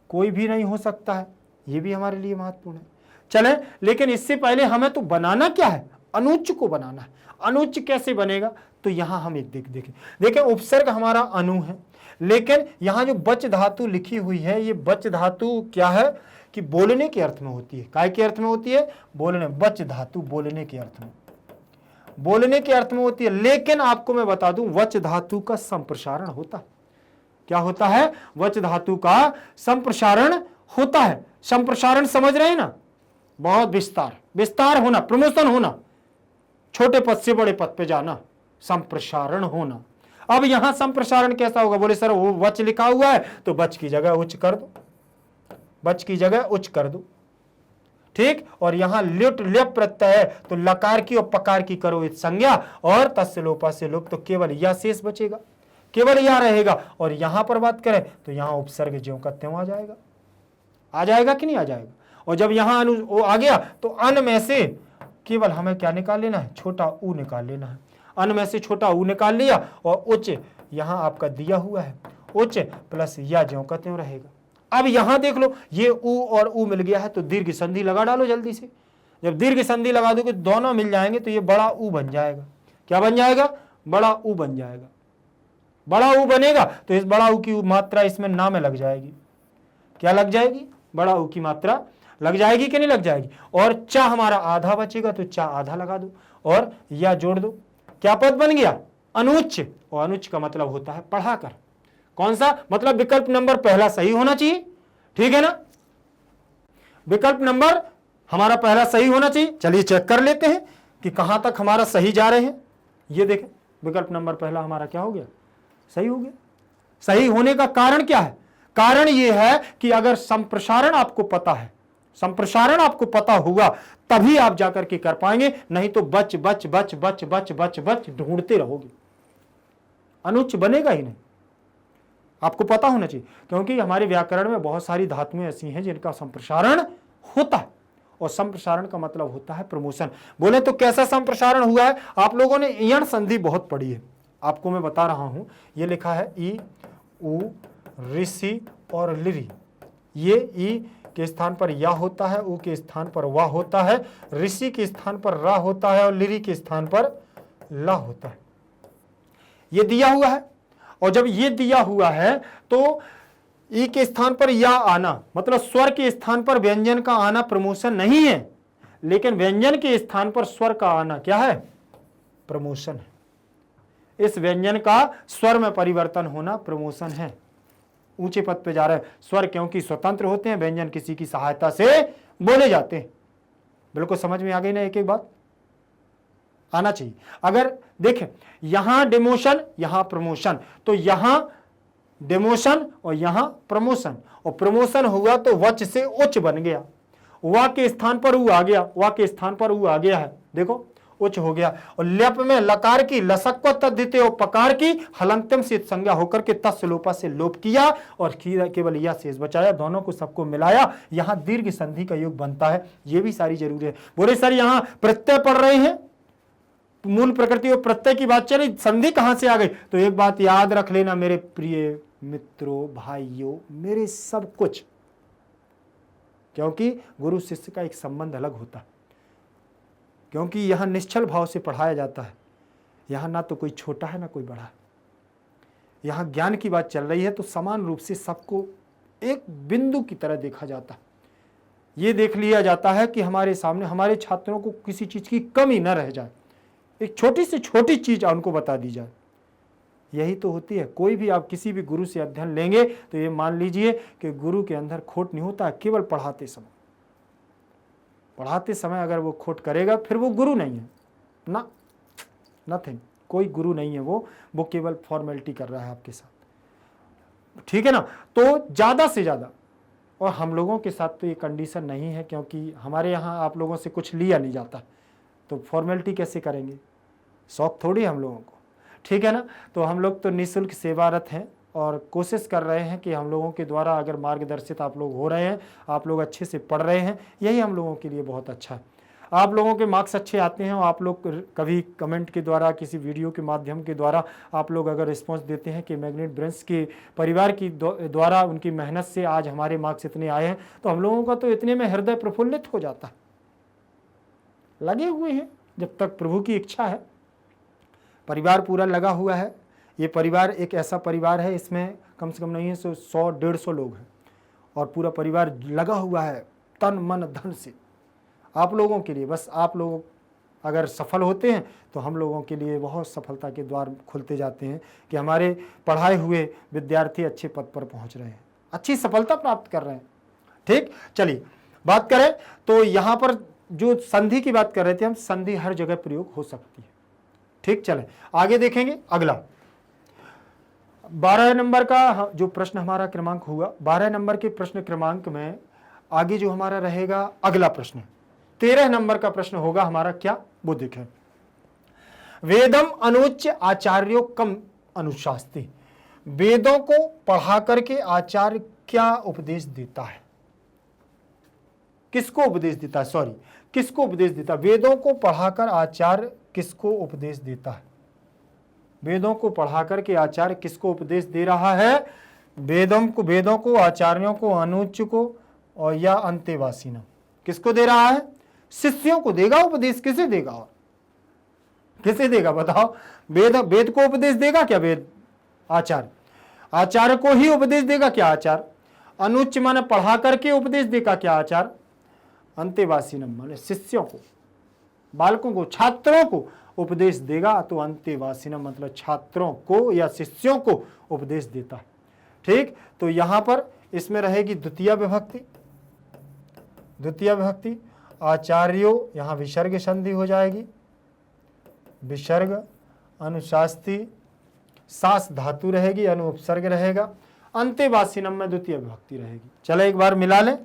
कोई भी नहीं हो सकता है, ये भी हमारे लिए महत्वपूर्ण है। चले, लेकिन इससे पहले हमें तो बनाना क्या है? अनुच्च को बनाना है। अनुच्च कैसे बनेगा? तो यहां हम एक देखें, उपसर्ग हमारा अनु है, लेकिन यहां जो बच धातु लिखी हुई है, ये बच धातु क्या है कि बोलने के अर्थ में होती है। काय के अर्थ में होती है? बोलने। बच धातु बोलने के अर्थ में, बोलने के अर्थ में होती है। लेकिन आपको मैं बता दूं, वच धातु का संप्रसारण होता है। क्या होता है? वच धातु का संप्रसारण होता है। संप्रसारण समझ रहे हैं ना? बहुत विस्तार, विस्तार होना, प्रमोशन होना, छोटे पद से बड़े पद पे जाना, संप्रसारण होना। अब यहां संप्रसारण कैसा होगा? बोले सर वो वच लिखा हुआ है तो बच की जगह उच्च कर दो, बच की जगह उच्च कर दो। ठीक, और यहां ल्युट ल्यप प्रत्यय है तो लकार की और पकार की करो इत संज्ञा और तस्य लोपा से लोप, तो केवल यह शेष बचेगा, केवल यह रहेगा। और यहां पर बात करें तो यहां उपसर्ग ज्यों का त्यों आ जाएगा। आ जाएगा कि नहीं आ जाएगा? और जब यहां वो आ गया तो अन में से केवल हमें क्या निकाल लेना है? छोटा ऊ निकाल लेना है। अन में से छोटा ऊ निकाल लिया और उच्च यहां आपका दिया हुआ है, उच्च प्लस या ज्यों का त्यों रहेगा। अब यहां देख लो, ये ऊ और ऊ मिल गया है तो दीर्घ संधि लगा डालो जल्दी से। जब दीर्घ संधि लगा दोगे दोनों मिल जाएंगे तो ये बड़ा ऊ बन जाएगा। क्या बन जाएगा? बड़ा ऊ बन जाएगा। बड़ा ऊ बनेगा तो इस बड़ा ऊ की मात्रा इसमें ना में लग जाएगी। क्या लग जाएगी? बड़ा ऊ की मात्रा लग जाएगी कि नहीं लग जाएगी? और चा हमारा आधा बचेगा तो चा आधा लगा दो और या जोड़ दो। क्या पद बन गया? अनुच्च। और अनुच्च का मतलब होता है पढ़ाकर। कौन सा? मतलब विकल्प नंबर पहला सही होना चाहिए। ठीक है ना? विकल्प नंबर हमारा पहला सही होना चाहिए। चलिए चेक कर लेते हैं कि कहां तक हमारा सही जा रहे हैं। ये देखें, विकल्प नंबर पहला हमारा क्या हो गया? सही हो गया। सही होने का कारण क्या है? कारण यह है कि अगर संप्रसारण आपको पता है, संप्रसारण आपको पता हुआ तभी आप जाकर के कर पाएंगे, नहीं तो बच बच बच बच बच बच बच ढूंढते रहोगे, अनुच्च बनेगा ही नहीं। आपको पता होना चाहिए, क्योंकि हमारे व्याकरण में बहुत सारी धातुएं ऐसी हैं जिनका संप्रसारण होता है और संप्रसारण का मतलब होता है प्रमोशन। बोले तो कैसा संप्रसारण हुआ है? आप लोगों ने यण संधि बहुत पढ़ी है, आपको मैं बता रहा हूं। ये लिखा है ई उ ऋषि और लिरी। ये ई के स्थान पर या होता है, उ के स्थान पर वा होता है, ऋषि के स्थान पर रा होता है और लिरी के स्थान पर ला होता है। ये दिया हुआ है। और जब ये दिया हुआ है तो ई के स्थान पर या आना, मतलब स्वर के स्थान पर व्यंजन का आना प्रमोशन नहीं है, लेकिन व्यंजन के स्थान पर स्वर का आना क्या है? प्रमोशन है। इस व्यंजन का स्वर में परिवर्तन होना प्रमोशन है। ऊंचे पद पे जा रहे हैं, स्वर क्योंकि स्वतंत्र होते हैं, व्यंजन किसी की सहायता से बोले जाते हैं। बिल्कुल समझ में आ गई ना? एक एक बात आना चाहिए। अगर देखें यहां डिमोशन, यहां प्रमोशन, तो यहां डिमोशन और यहां प्रमोशन, और प्रमोशन हुआ तो वच से उच्च बन गया, वा के स्थान पर उ आ गया, वा के स्थान पर उ आ गया है, देखो उच्च हो गया। और ल्यप में लकार की लसक को तद्धिते और पकार की हलंतम से संज्ञा होकर के तत्सलोपा से लोप किया और केवल यह शेष बचाया, दोनों को सबको मिलाया, यहां दीर्घ संधि का योग बनता है। ये भी सारी जरूरी है। बोले सर यहां प्रत्यय पढ़ रहे हैं, मूल प्रकृति और प्रत्यय की बात चली, संधि कहां से आ गई? तो एक बात याद रख लेना मेरे प्रिय मित्रों, भाइयों, मेरे सब कुछ, क्योंकि गुरु शिष्य का एक संबंध अलग होता है, क्योंकि यहां निश्चल भाव से पढ़ाया जाता है। यहां ना तो कोई छोटा है ना कोई बड़ा है। यहां ज्ञान की बात चल रही है तो समान रूप से सबको एक बिंदु की तरह देखा जाता है। ये देख लिया जाता है कि हमारे सामने हमारे छात्रों को किसी चीज की कमी न रह जाए, एक छोटी से छोटी चीज उनको बता दी जाए। यही तो होती है। कोई भी आप किसी भी गुरु से अध्ययन लेंगे तो ये मान लीजिए कि गुरु के अंदर खोट नहीं होता, केवल पढ़ाते समय। पढ़ाते समय अगर वो खोट करेगा फिर वो गुरु नहीं है ना, नथिंग, कोई गुरु नहीं है वो केवल फॉर्मेलिटी कर रहा है आपके साथ, ठीक है ना। तो ज्यादा से ज्यादा, और हम लोगों के साथ तो ये कंडीशन नहीं है, क्योंकि हमारे यहाँ आप लोगों से कुछ लिया नहीं जाता, तो फॉर्मेलिटी कैसे करेंगे? शौक थोड़ी हम लोगों को, ठीक है ना। तो हम लोग तो निःशुल्क सेवारत हैं और कोशिश कर रहे हैं कि हम लोगों के द्वारा अगर मार्गदर्शित आप लोग हो रहे हैं, आप लोग अच्छे से पढ़ रहे हैं, यही हम लोगों के लिए बहुत अच्छा है। आप लोगों के मार्क्स अच्छे आते हैं और आप लोग कभी कमेंट के द्वारा, किसी वीडियो के माध्यम के द्वारा आप लोग अगर रिस्पॉन्स देते हैं कि मैग्नेट ब्रेंस के परिवार की द्वारा उनकी मेहनत से आज हमारे मार्क्स इतने आए हैं, तो हम लोगों का तो इतने में हृदय प्रफुल्लित हो जाता है। लगे हुए हैं जब तक प्रभु की इच्छा है, परिवार पूरा लगा हुआ है। ये परिवार एक ऐसा परिवार है, इसमें कम से कम नहीं है 100-150 लोग हैं और पूरा परिवार लगा हुआ है तन मन धन से आप लोगों के लिए। बस आप लोग अगर सफल होते हैं तो हम लोगों के लिए बहुत सफलता के द्वार खुलते जाते हैं कि हमारे पढ़ाए हुए विद्यार्थी अच्छे पद पर पहुंच रहे हैं, अच्छी सफलता प्राप्त कर रहे हैं। ठीक, चलिए बात करें तो यहाँ पर जो संधि की बात कर रहे थे हम, संधि हर जगह प्रयोग हो सकती है। ठीक, चले आगे देखेंगे। अगला 12 नंबर का जो प्रश्न हमारा क्रमांक हुआ, 12 नंबर के प्रश्न क्रमांक में आगे जो हमारा रहेगा अगला प्रश्न 13 नंबर का प्रश्न होगा हमारा, क्या वो देखें। वेदम अनुच्च आचार्यों कम अनुशास्ति। वेदों को पढ़ा करके आचार्य क्या उपदेश देता है? किसको उपदेश देता है? सॉरी, किसको उपदेश देता है? वेदों को पढ़ाकर आचार्य किसको उपदेश देता है? वेदों को पढ़ाकर के आचार्य किसको उपदेश दे रहा है? वेदों को आचार्यों को, अनुच्च को और या अंतेवासिनम किसको दे रहा है? शिष्यों को देगा उपदेश। किसे देगा? और किसे देगा बताओ? वेद को उपदेश देगा क्या वेद? आचार्य। आचार्य को ही उपदेश देगा क्या आचार्य? अनुच्च माने पढ़ा करके उपदेश देगा क्या आचार्य? अंतेवासिनम माने शिष्यों को, बालकों को, छात्रों को उपदेश देगा। तो अंतेवासिनम मतलब छात्रों को या शिष्यों को उपदेश देता है। ठीक, तो यहां पर इसमें रहेगी द्वितीय विभक्ति। द्वितीय विभक्ति आचार्यों, यहां विसर्ग संधि हो जाएगी, विसर्ग, अनुशास्ति, सास धातु रहेगी, अनुपसर्ग रहेगा, अंतेवासिनम में द्वितीय विभक्ति रहेगी। चलो एक बार मिला लें,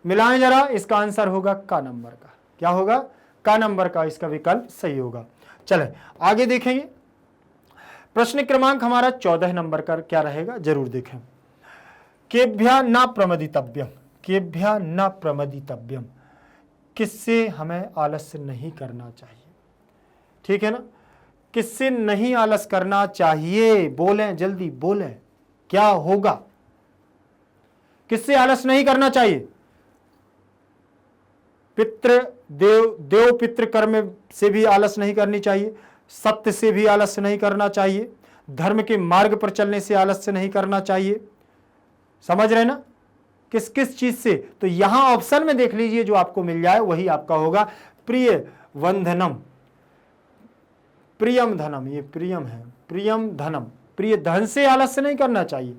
मिलाएं जरा। इसका आंसर होगा का नंबर का। क्या होगा? का नंबर का इसका विकल्प सही होगा। चले आगे देखेंगे। प्रश्न क्रमांक हमारा 14 नंबर का क्या रहेगा, जरूर देखें। केभ्या न प्रमदितव्यम। केभ्या न प्रमदितव्यम, किससे हमें आलस्य नहीं करना चाहिए, ठीक है ना। किससे नहीं आलस करना चाहिए, बोलें, जल्दी बोलें, क्या होगा। किससे आलस नहीं करना चाहिए? पितृ देव पितृ कर्म से भी आलस नहीं करनी चाहिए, सत्य से भी आलस्य नहीं करना चाहिए, धर्म के मार्ग पर चलने से आलस्य नहीं करना चाहिए। समझ रहे ना, किस किस चीज से। तो यहां ऑप्शन में देख लीजिए, जो आपको मिल जाए वही आपका होगा। प्रिय वंधनम, प्रियम धनम, ये प्रियम है, प्रियम धनम, प्रिय धन से आलस्य नहीं करना चाहिए।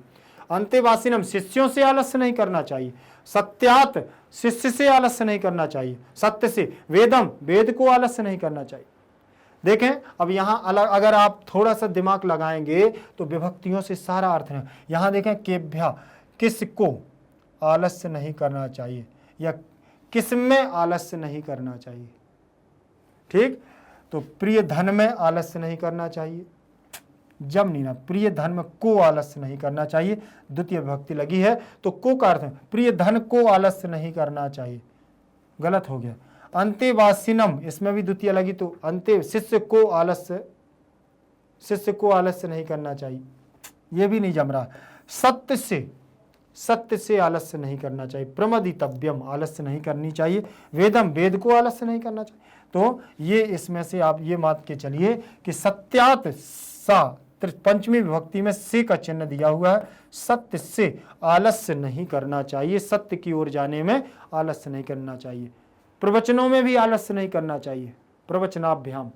अंतेवासिनम, शिष्यों से आलस्य नहीं करना चाहिए। सत्यात, शिष्य से आलस्य नहीं करना चाहिए, सत्य से। वेदम, वेद को आलस्य नहीं करना चाहिए। देखें अब यहां अलग, अगर आप थोड़ा सा दिमाग लगाएंगे तो विभक्तियों से सारा अर्थ है। यहां देखें केभ्या, किसको आलस्य नहीं करना चाहिए, या किसमें आलस्य नहीं करना चाहिए, ठीक। तो प्रिय धन में आलस्य नहीं करना चाहिए, जब नहीं ना, प्रिय धन में को आलस्य नहीं करना चाहिए, द्वितीय विभक्ति लगी है तो को का अर्थ है प्रिय धन को आलस्य नहीं करना चाहिए, गलत हो गया। अंतेवासिनम, इसमें भी द्वितीय लगी तो अंते, शिष्य को आलस्य नहीं करना चाहिए, यह भी नहीं जम रहा। सत्य से आलस्य नहीं करना चाहिए। प्रमदितव्यम, आलस्य नहीं करनी चाहिए। वेदम, वेद को आलस्य नहीं करना चाहिए। तो ये इसमें से आप ये मान के चलिए कि सत्यात सा, पंचमी विभक्ति में से का चिन्ह दिया हुआ है। सत्य से आलस्य नहीं करना चाहिए, सत्य की ओर जाने में आलस्य नहीं करना चाहिए। प्रवचनों में भी आलस्य नहीं करना चाहिए, प्रवचनाभ्याम,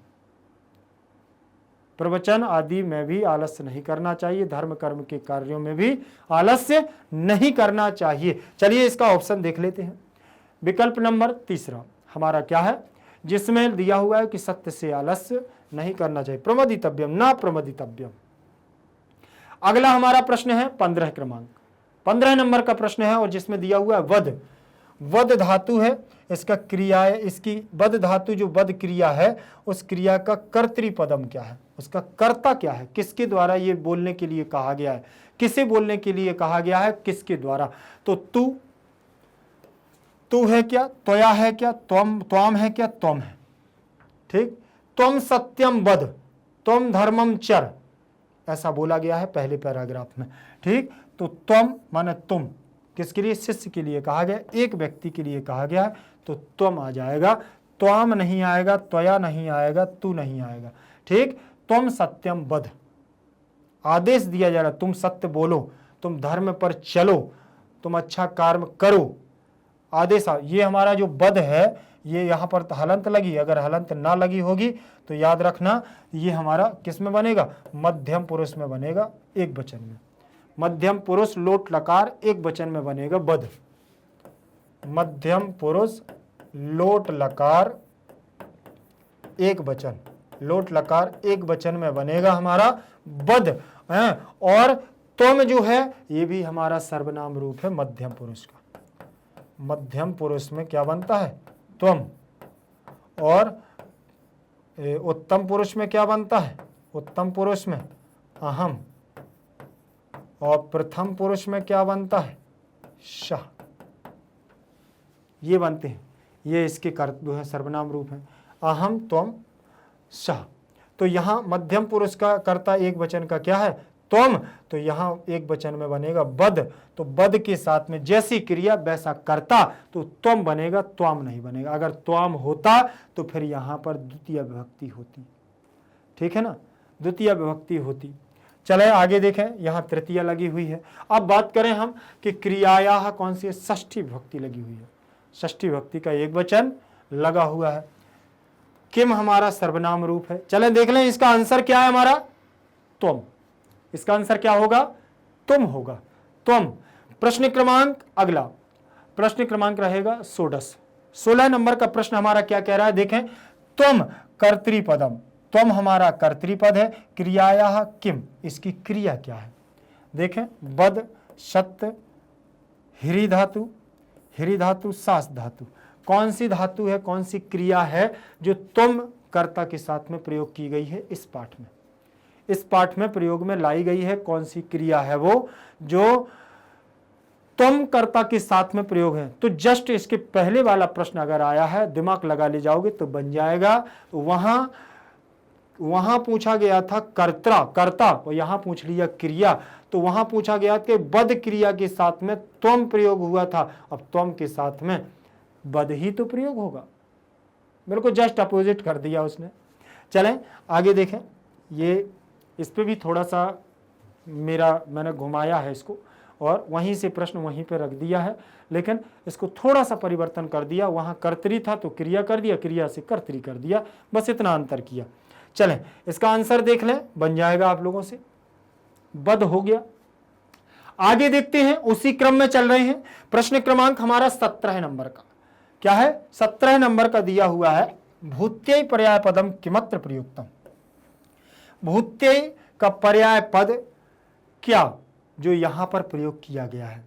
प्रवचन आदि में भी आलस्य नहीं करना चाहिए। धर्म कर्म के कार्यों में भी आलस्य नहीं करना चाहिए। चलिए इसका ऑप्शन देख लेते हैं। विकल्प नंबर तीसरा हमारा क्या है, जिसमें दिया हुआ है कि सत्य से आलस्य नहीं करना चाहिए। प्रमदितव्यम, ना प्रमदितव्यम। अगला हमारा प्रश्न है 15 क्रमांक, 15 नंबर का प्रश्न है, और जिसमें दिया हुआ है वध। वध धातु है, इसका क्रिया है, इसकी वध धातु जो वध क्रिया है, उस क्रिया का कर्तृपदम क्या है, उसका कर्ता क्या है, किसके द्वारा ये बोलने के लिए कहा गया है, किसे बोलने के लिए कहा गया है, किसके द्वारा। तो तू है क्या, त्वया है क्या, त्वाम है क्या, त्वम है, ठीक। त्वम सत्यम वद, त्वम धर्मम चर, ऐसा बोला गया है पहले पैराग्राफ में, ठीक। तो त्वम माने तुम, किसके लिए, शिष्य के लिए कहा गया, एक व्यक्ति के लिए कहा गया है, तो त्वम आ जाएगा, त्वाम नहीं आएगा, त्वया नहीं आएगा, तू नहीं आएगा, ठीक। त्वम सत्यम वद, आदेश दिया जा रहा, तुम सत्य बोलो, तुम धर्म पर चलो, तुम अच्छा कर्म करो, आदेश। ये हमारा जो वध है, ये यहाँ पर हलंत लगी, अगर हलंत ना लगी होगी तो याद रखना ये हमारा किस में बनेगा, मध्यम पुरुष में बनेगा, एक वचन में। मध्यम पुरुष लोट लकार एक वचन में बनेगा वध, मध्यम पुरुष लोट लकार एक वचन, लोट लकार एक वचन में बनेगा हमारा वध है। और तुम जो है ये भी हमारा सर्वनाम रूप है मध्यम पुरुष का। मध्यम पुरुष में क्या बनता है, तुम। और उत्तम पुरुष में क्या बनता है, उत्तम पुरुष में अहम। और प्रथम पुरुष में क्या बनता है, शाह। ये बनते हैं, ये इसके जो है सर्वनाम रूप है, अहम, त्वम, शाह। तो यहां मध्यम पुरुष का कर्ता एक वचन का क्या है, त्वम, तो यहां एक वचन में बनेगा वद। तो वद के साथ में जैसी क्रिया वैसा कर्ता, तो त्वम बनेगा, त्वाम नहीं बनेगा। अगर त्वाम होता तो फिर यहां पर द्वितीय विभक्ति होती, ठीक है ना, द्वितीय विभक्ति होती। चले आगे देखें, यहां तृतीय लगी हुई है। अब बात करें हम कि क्रियाया कौन सी है, षष्ठी विभक्ति लगी हुई है। षष्ठी विभक्ति का एक वचन लगा हुआ है। किम हमारा सर्वनाम रूप है। चलें देख लें इसका आंसर क्या है हमारा, तुम। इसका आंसर क्या होगा, तुम होगा, तुम। प्रश्न क्रमांक अगला, प्रश्न क्रमांक रहेगा 16। 16 नंबर का प्रश्न हमारा क्या कह रहा है, देखें। तुम कर्तृपदम, तुम हमारा कर्तृपद है। क्रियाया किम, इसकी क्रिया क्या है। देखें, वद, सत्य, हिरी धातु, हिरी धातु, सास धातु। कौन सी धातु है, कौन सी क्रिया है जो तुम कर्ता के साथ में प्रयोग की गई है इस पाठ में। इस पाठ में प्रयोग में लाई गई है कौन सी क्रिया है वो, जो त्वम कर्ता के साथ में प्रयोग है। तो जस्ट इसके पहले वाला प्रश्न अगर आया है, दिमाग लगा ले जाओगे तो बन जाएगा। वहां पूछा गया था कर्ता और यहां पूछ लिया क्रिया। तो वहां पूछा गया कि बद क्रिया के साथ में त्वम प्रयोग हुआ था, अब त्वम के साथ में बद ही तो प्रयोग होगा। मेरे को जस्ट अपोजिट कर दिया उसने। चलें आगे देखें, ये इस पे भी थोड़ा सा मैंने घुमाया है इसको और वहीं से प्रश्न वहीं पे रख दिया है, लेकिन इसको थोड़ा सा परिवर्तन कर दिया। वहां कर्तरी था तो क्रिया कर दिया, क्रिया से कर्तरी कर दिया, बस इतना अंतर किया। चलें इसका आंसर देख लें, बन जाएगा आप लोगों से, बद हो गया। आगे देखते हैं, उसी क्रम में चल रहे हैं। प्रश्न क्रमांक हमारा 17 नंबर का क्या है, 17 नंबर का दिया हुआ है, भूत्यय पर्याय पदम किमत्र प्रयुक्तम। भूत्यय का पर्याय पद क्या जो यहां पर प्रयोग किया गया है,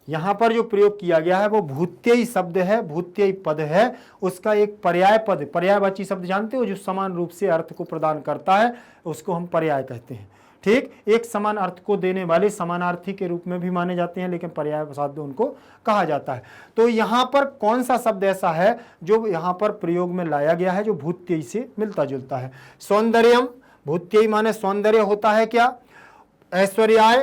यहां पर जो प्रयोग किया गया है वो भूत्यय शब्द है, भूत्यय पद है। उसका एक पर्याय पद, पर्यायवाची शब्द जानते हो, जो समान रूप से अर्थ को प्रदान करता है, उसको हम पर्याय कहते हैं। ठीक, एक समान अर्थ को देने वाले समानार्थी के रूप में भी माने जाते हैं, लेकिन पर्याय शब्द उनको कहा जाता है। तो यहां पर कौन सा शब्द ऐसा है जो यहां पर प्रयोग में लाया गया है, जो भूत्यय से मिलता जुलता है। सौंदर्यम, भूत्यय माने सौंदर्य होता है क्या। ऐश्वर्याय,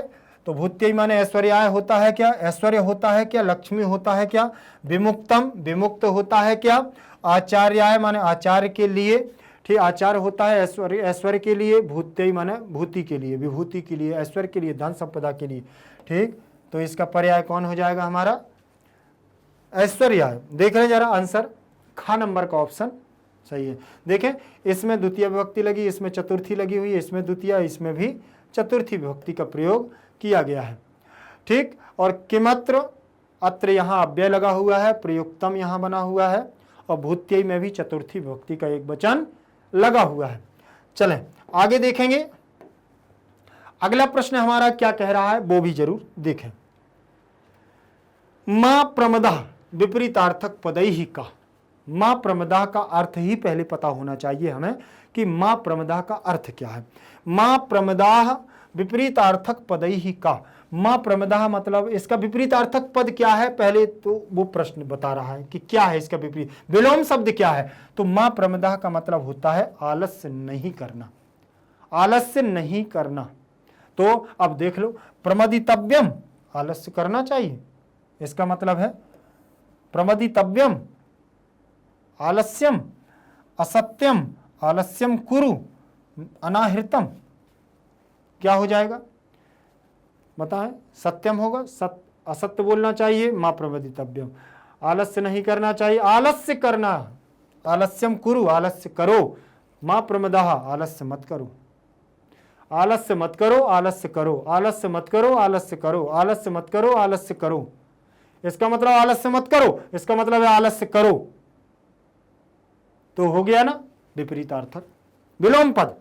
तो भूत्यय माने ऐश्वर्याय होता है क्या, ऐश्वर्य होता है क्या, लक्ष्मी होता है क्या। विमुक्तम, विमुक्त होता है क्या। आचार्याय माने आचार्य के लिए, ठीक, आचार्य होता है ऐश्वर्य, ऐश्वर्य के लिए। भूत्यय माने भूति के लिए, विभूति के लिए, ऐश्वर्य के लिए, धन संपदा के लिए। ठीक, तो इसका पर्याय कौन हो जाएगा हमारा, ऐश्वर्याय। देख रहे जरा आंसर, खा नंबर का ऑप्शन सही है। देखें इसमें द्वितीय विभक्ति लगी, इसमें चतुर्थी लगी हुई है, इसमें द्वितीय, इसमें भी चतुर्थी विभक्ति का प्रयोग किया गया है। ठीक, और किमत्र, अत्र यहां अव्यय लगा हुआ है, प्रयुक्तम यहां बना हुआ है, और भूत्यय में भी चतुर्थी विभक्ति का एक वचन लगा हुआ है। चलें आगे देखेंगे, अगला प्रश्न हमारा क्या कह रहा है वो भी जरूर देखें। मां प्रमदः विपरीतार्थक पदैहि का। मां प्रमदः का अर्थ ही पहले पता होना चाहिए हमें कि मां प्रमदः का अर्थ क्या है। मां प्रमदः विपरीतार्थक पदैहि का, मां प्रमदः मतलब इसका विपरीतार्थक पद क्या है, पहले तो वो प्रश्न बता रहा है कि क्या है इसका विपरीत, विलोम शब्द क्या है। तो मां प्रमदः का मतलब होता है आलस्य नहीं करना, आलस्य नहीं करना। तो अब देख लो, प्रमदितव्यम, आलस्य करना चाहिए, इसका मतलब है प्रमदितव्यम, आलस्यम, असत्यम, आलस्यम कुरु, अनाहृतम, क्या हो जाएगा बताएं, सत्यम होगा, असत्य बोलना चाहिए, मां प्रमदितव्यम, आलस्य नहीं करना चाहिए, आलस्य करना, आलस्यम कुरु, आलस्य करो, मां प्रमदः, आलस्य मत करो, आलस्य मत करो, आलस्य करो, आलस्य मत करो, आलस्य करो, आलस्य मत करो, आलस्य करो। इसका मतलब आलस्य मत करो, इसका मतलब है आलस्य करो। तो हो गया ना विपरीतार्थक, विलोम पद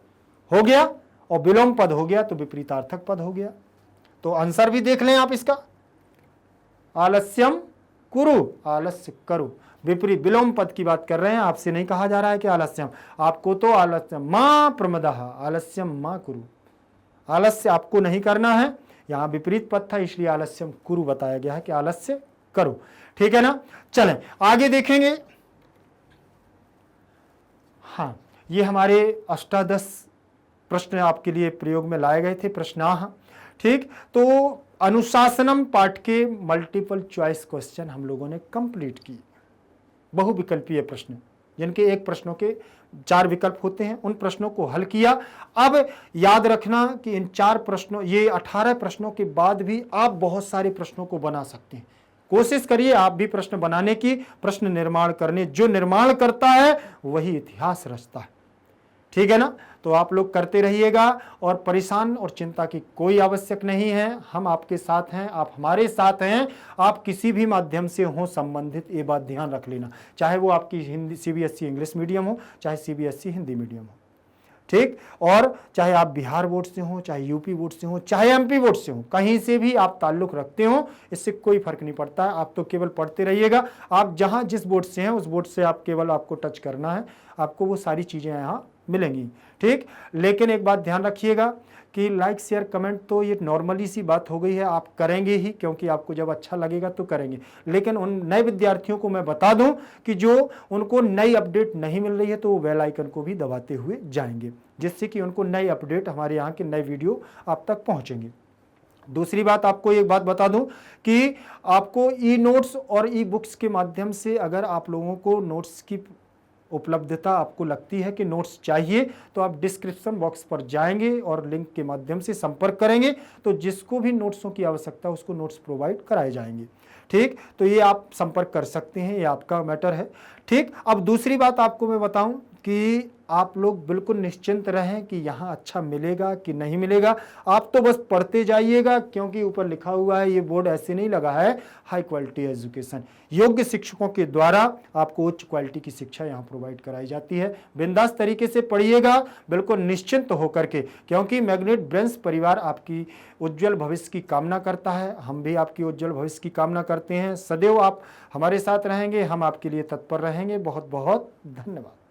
हो गया, और विलोम पद हो गया तो विपरीतार्थक पद हो गया। तो आंसर भी देख लें आप इसका, आलस्यम कुरु, आलस्य करो, विपरीत विलोम पद की बात कर रहे हैं, आपसे नहीं कहा जा रहा है कि आलस्यम, आपको तो आलस्यम मां प्रमदः, आलस्यम मां कुरु, आलस्य आपको नहीं करना है, यहां विपरीत पद था इसलिए आलस्यम कुरु बताया गया है कि आलस्य करो। ठीक है ना, चलें आगे देखेंगे। हाँ, ये हमारे अष्टादश प्रश्न आपके लिए प्रयोग में लाए गए थे, प्रश्नाह। ठीक, तो अनुशासनम पाठ के मल्टीपल चॉइस क्वेश्चन हम लोगों ने कंप्लीट किए, बहुविकल्पीय प्रश्न, जिनके एक प्रश्नों के 4 विकल्प होते हैं, उन प्रश्नों को हल किया। अब याद रखना कि इन 4 प्रश्नों, ये 18 प्रश्नों के बाद भी आप बहुत सारे प्रश्नों को बना सकते हैं। कोशिश करिए आप भी प्रश्न बनाने की, प्रश्न निर्माण करने, जो निर्माण करता है वही इतिहास रचता है। ठीक है ना, तो आप लोग करते रहिएगा, और परेशान और चिंता की कोई आवश्यक नहीं है, हम आपके साथ हैं, आप हमारे साथ हैं। आप किसी भी माध्यम से हो संबंधित, ये बात ध्यान रख लेना, चाहे वो आपकी हिंदी सीबीएसई इंग्लिश मीडियम हो, चाहे सीबीएसई हिंदी मीडियम हो। ठीक, और चाहे आप बिहार बोर्ड से हो, चाहे यूपी बोर्ड से हो, चाहे एमपी बोर्ड से हो, कहीं से भी आप ताल्लुक रखते हो, इससे कोई फर्क नहीं पड़ता है। आप तो केवल पढ़ते रहिएगा, आप जहां जिस बोर्ड से हैं उस बोर्ड से आप केवल आपको टच करना है, आपको वो सारी चीजें यहाँ मिलेंगी। ठीक, लेकिन एक बात ध्यान रखिएगा कि लाइक शेयर कमेंट तो ये नॉर्मली सी बात हो गई है, आप करेंगे ही, क्योंकि आपको जब अच्छा लगेगा तो करेंगे। लेकिन उन नए विद्यार्थियों को मैं बता दूं कि जो उनको नई अपडेट नहीं मिल रही है तो वो बेल आइकन को भी दबाते हुए जाएंगे, जिससे कि उनको नई अपडेट, हमारे यहाँ के नए वीडियो आप तक पहुँचेंगे। दूसरी बात, आपको एक बात बता दूं कि आपको ई नोट्स और ई बुक्स के माध्यम से अगर आप लोगों को नोट्स की उपलब्धता आपको लगती है कि नोट्स चाहिए, तो आप डिस्क्रिप्शन बॉक्स पर जाएंगे और लिंक के माध्यम से संपर्क करेंगे, तो जिसको भी नोट्सों की आवश्यकता है उसको नोट्स प्रोवाइड कराए जाएंगे। ठीक, तो ये आप संपर्क कर सकते हैं, ये आपका मैटर है। ठीक, अब दूसरी बात आपको मैं बताऊं कि आप लोग बिल्कुल निश्चिंत रहें कि यहाँ अच्छा मिलेगा कि नहीं मिलेगा। आप तो बस पढ़ते जाइएगा, क्योंकि ऊपर लिखा हुआ है, ये बोर्ड ऐसे नहीं लगा है, हाई क्वालिटी एजुकेशन, योग्य शिक्षकों के द्वारा आपको उच्च क्वालिटी की शिक्षा यहाँ प्रोवाइड कराई जाती है। बिंदास तरीके से पढ़िएगा, बिल्कुल निश्चिंत होकर के, क्योंकि मैग्नेट ब्रेन्स परिवार आपकी उज्जवल भविष्य की कामना करता है। हम भी आपकी उज्जवल भविष्य की कामना करते हैं। सदैव आप हमारे साथ रहेंगे, हम आपके लिए तत्पर रहेंगे। बहुत बहुत धन्यवाद।